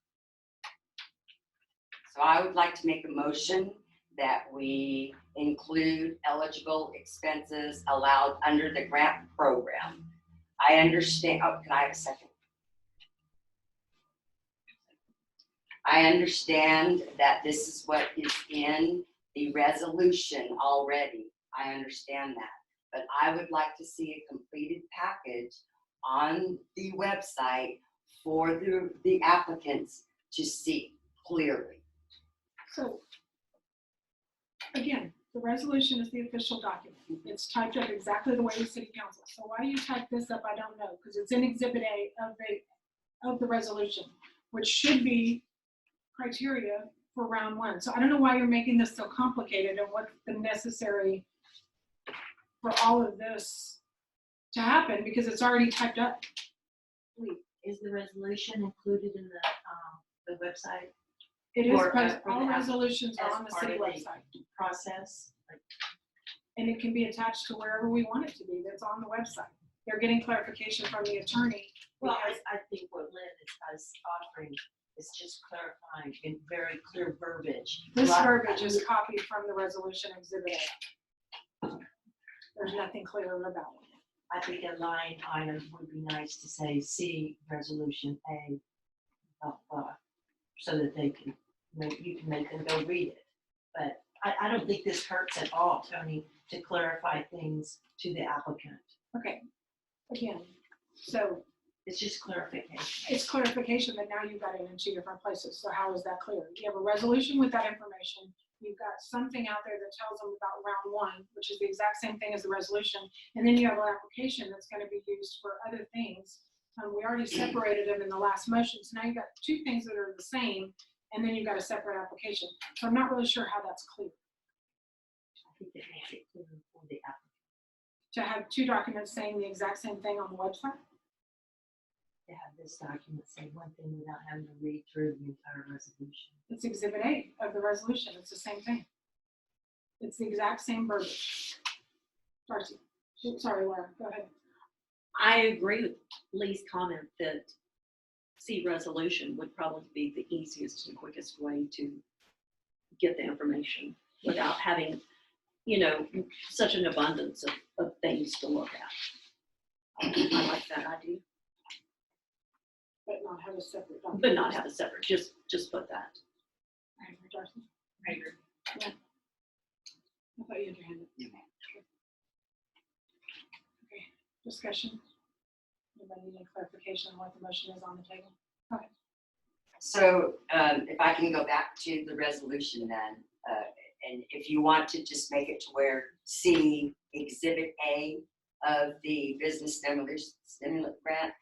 So I would like to make a motion that we include eligible expenses allowed under the grant program. I understand, oh, can I have a second? I understand that this is what is in the resolution already. I understand that. But I would like to see a completed package on the website for the applicants to see clearly. So, again, the resolution is the official document. It's typed up exactly the way the city council. So why you type this up, I don't know, because it's in Exhibit A of the resolution, which should be criteria for round one. So I don't know why you're making this so complicated and what's the necessary for all of this to happen, because it's already typed up. Is the resolution included in the website It is, For, all the app- resolutions are as on the part city of the- website. process? Like, And it can be attached to wherever we want it to be, that's on the website. They're getting clarification from the attorney. well, because- I think what Lynn is offering is just clarifying in very clear verbiage. This Right. verbiage is copied from the resolution Exhibit A. There's nothing clear about it. I think a line item would be nice to say, see resolution A, so that they can, you can make them go read it. But I don't think this hurts at all, Tony, to clarify things to the applicant. Okay, again, so It's just clarification. it's clarification, but now you've got it in two different places. So how is that clear? You have a resolution with that information. You've got something out there that tells them about round one, which is the exact same thing as the resolution. And then you have an application that's going to be used for other things. We already separated them in the last motion. So now you've got two things that are the same, and then you've got a separate application. So I'm not really sure how that's clear. I think it makes it clear for the applicant To have two documents saying the exact same thing on the website? to have this document say one thing without having to read through the entire resolution. It's Exhibit A of the resolution. It's the same thing. It's the exact same verbiage. Darcy, sorry, Laura, go ahead. I agree with Lee's comment that C resolution would probably be the easiest and quickest way to get the information without having, such an abundance of things to look at. I like that idea, But not have a separate document. but not have a separate, just put that. I agree, Darcy. I agree. I thought you had your hand up. Okay, discussion. Anybody need any clarification on what the motion is on the table? So if I can go back to the resolution then, and if you want to just make it to where C Exhibit A of the business stimulus grant,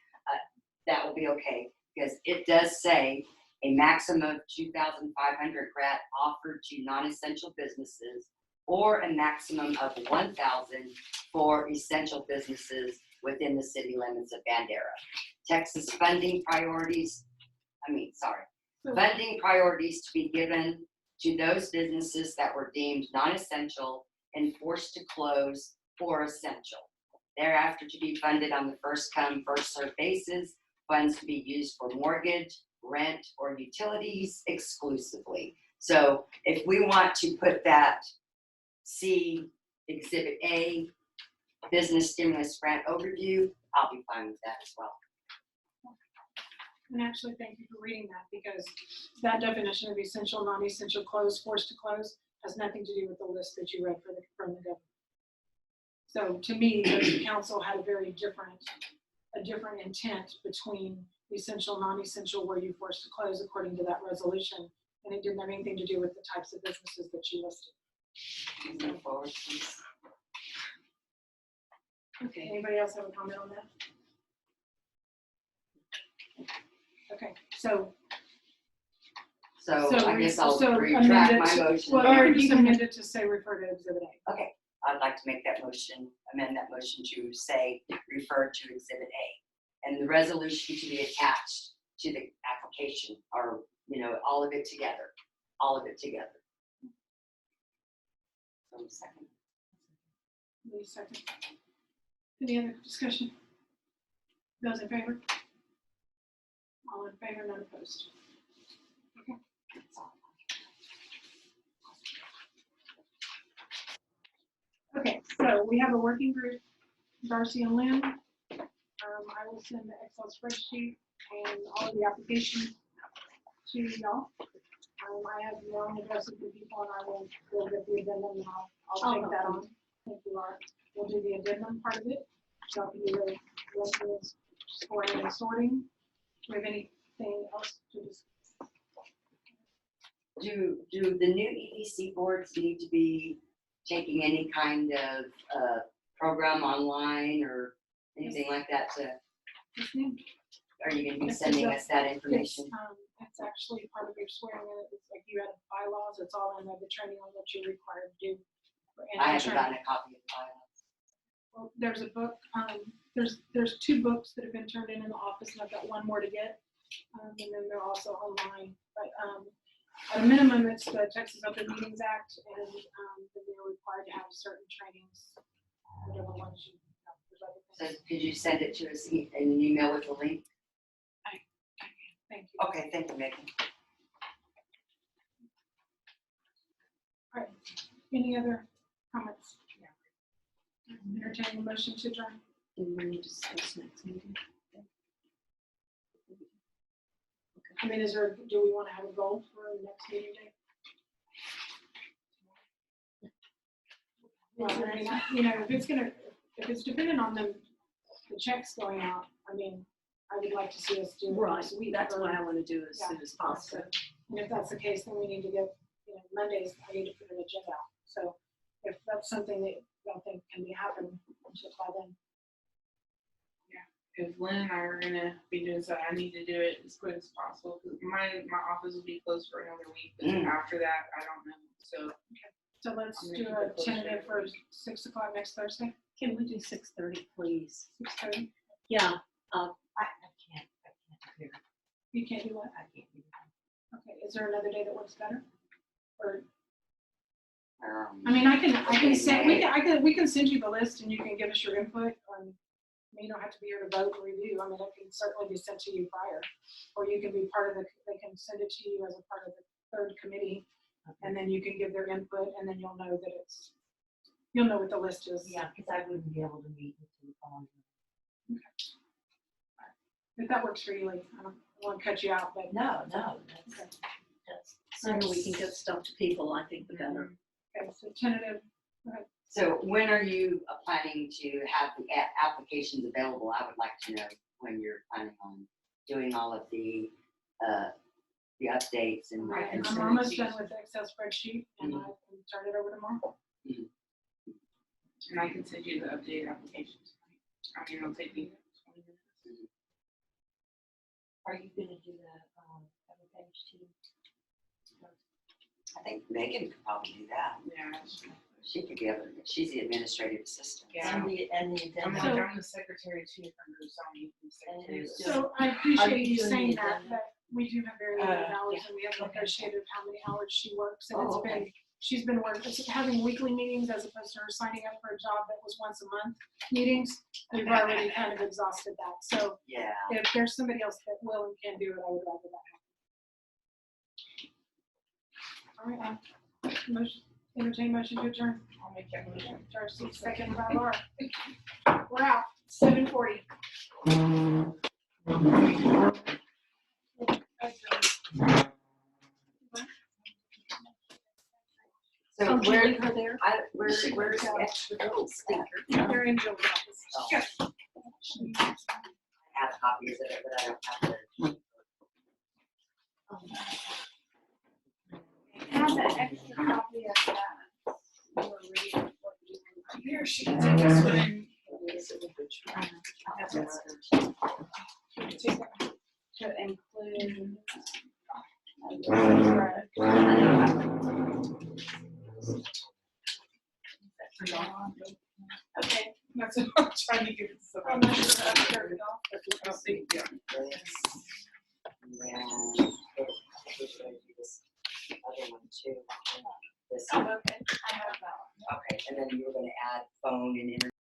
that will be okay, because it does say a maximum of 2,500 grant offered to non-essential businesses, or a maximum of 1,000 for essential businesses within the city limits of Bandera. Texas funding priorities to be given to those businesses that were deemed non-essential and forced to close or essential. Thereafter to be funded on the first come, first served basis, funds to be used for mortgage, rent, or utilities exclusively. So if we want to put that C, Exhibit A, business stimulus grant overview, I'll be fine with that as well. And actually, thank you for reading that, because that definition of essential, non-essential, closed, forced to close has nothing to do with the list that you read from the government. So to me, the council had a different intent between essential, non-essential, where you forced to close according to that resolution, and it didn't have anything to do with the types of businesses that you listed. Move forward, please. Okay. Anybody else have a comment on that? Okay, so So I guess I'll so retract amend my it to- motion. Well, or you can amend it to say refer to Exhibit A. Okay, I'd like to make that motion, amend that motion to say refer to Exhibit A. And the resolution to be attached to the application, or, all of it together, So second. Wait a second. Any other discussion? Those in favor? All in favor, none opposed. Okay, so we have a working group, Darcy and Lynn. I will send the Excel spreadsheet and all of the applications to y'all. I have your own address of the people, and I will get the addendum, and I'll take that on. Thank you, Laura. We'll do the addendum part of it. Y'all can do the residents scoring and sorting. Do we have anything else to discuss? Do the new EDC boards need to be taking any kind of program online or anything like that Yes, ma'am. are you gonna be This is sending a- us that information? It's actually part of your swearing in. It's like you have bylaws. It's all in the training on what you're required to do. for any I haven't training. gotten a copy of the bylaws. Well, there's a book, there's 2 books that have been turned in the office, and I've got 1 more to get. And then they're also online, but, at a minimum, it's the Texas Open Meetings Act, and, they're required to have certain trainings, whatever ones you, there's other So things. could you send it to us in an email with the link? Thank you. Okay, thank you, Megan. All right, any other comments? Entertaining a motion to adjourn. Do we need to discuss next meeting? I mean, do we want to have a goal for the next meeting day? Well, I mean, if it's dependent on the checks going out, I mean, I would like to see us do it Right, next week. that's or- what I want to do as soon as possible. And if that's the case, then we need to get, Mondays, I need to put an agenda out. So if that's something that y'all think can be happening by then. If Lynn and I are gonna be doing so, I need to do it as quick as possible, because my office will be closed for another week, but then after that, I don't know, so. So let's I'm do gonna a keep it closer. tentative for 6 o'clock next Thursday, Can we do 6:30, please? 6:30. Yeah, I can't do it. You can't do what? I can't do it. Okay, is there another day that works better? Or, Um, I mean, I can send, May. we can send you the list and you can give us your input on, you don't have to be here to vote or review. I mean, it can certainly be sent to you prior. Or you can be part of they can send it to you as a part of the 3rd committee, and then you can give their input, and then you'll know that you'll know what the list is. Yeah, because I wouldn't be able to meet until the following. If that works for you, Lee, I don't want to cut you out, but. No, Okay. that's. sooner we can get stuff to people, I think the better. Okay, so tentative, So when are you planning to have the applications available? I would like to know when you're planning on doing all of the updates and. Right, and I'm send it almost to you. done with the Excel spreadsheet, and I can turn it over tomorrow. And I can send you the updated applications. I mean, it'll take me 20 minutes. Are you gonna do the page too. I think Megan could probably do that. Yeah. She could give it, she's the administrative assistant. Yeah. And the I'm addendum. like, I'm the secretary too, if I'm just on the secretary. So I Are appreciate you you doing saying the that, agenda? but we do have very limited Yeah. hours and we have negotiated how many hours she works. And it's Oh, okay. been, she's been working, having weekly meetings as opposed to her signing up for a job that was once a month meetings. We've already kind of exhausted that. So Yeah. if there's somebody else that will and can do it, I would rather that happen. All right, motion, entertain motion to adjourn. I'll make that motion. Darcy, second by Laura. We're out, 7:40. So Oh, do you where, leave her there? where's the extra little stinker? They're in Jill's office. Oh. I have copies of it, but I don't have the. Have an extra copy of that. You were reading what you were Here, she can take this one. to include. Okay. That's what I'm trying to get some. I'm not sure how to turn it off, but you can see. Yeah. And this other one too. This, Oh, okay, I have that one. okay, and then you were gonna add phone and internet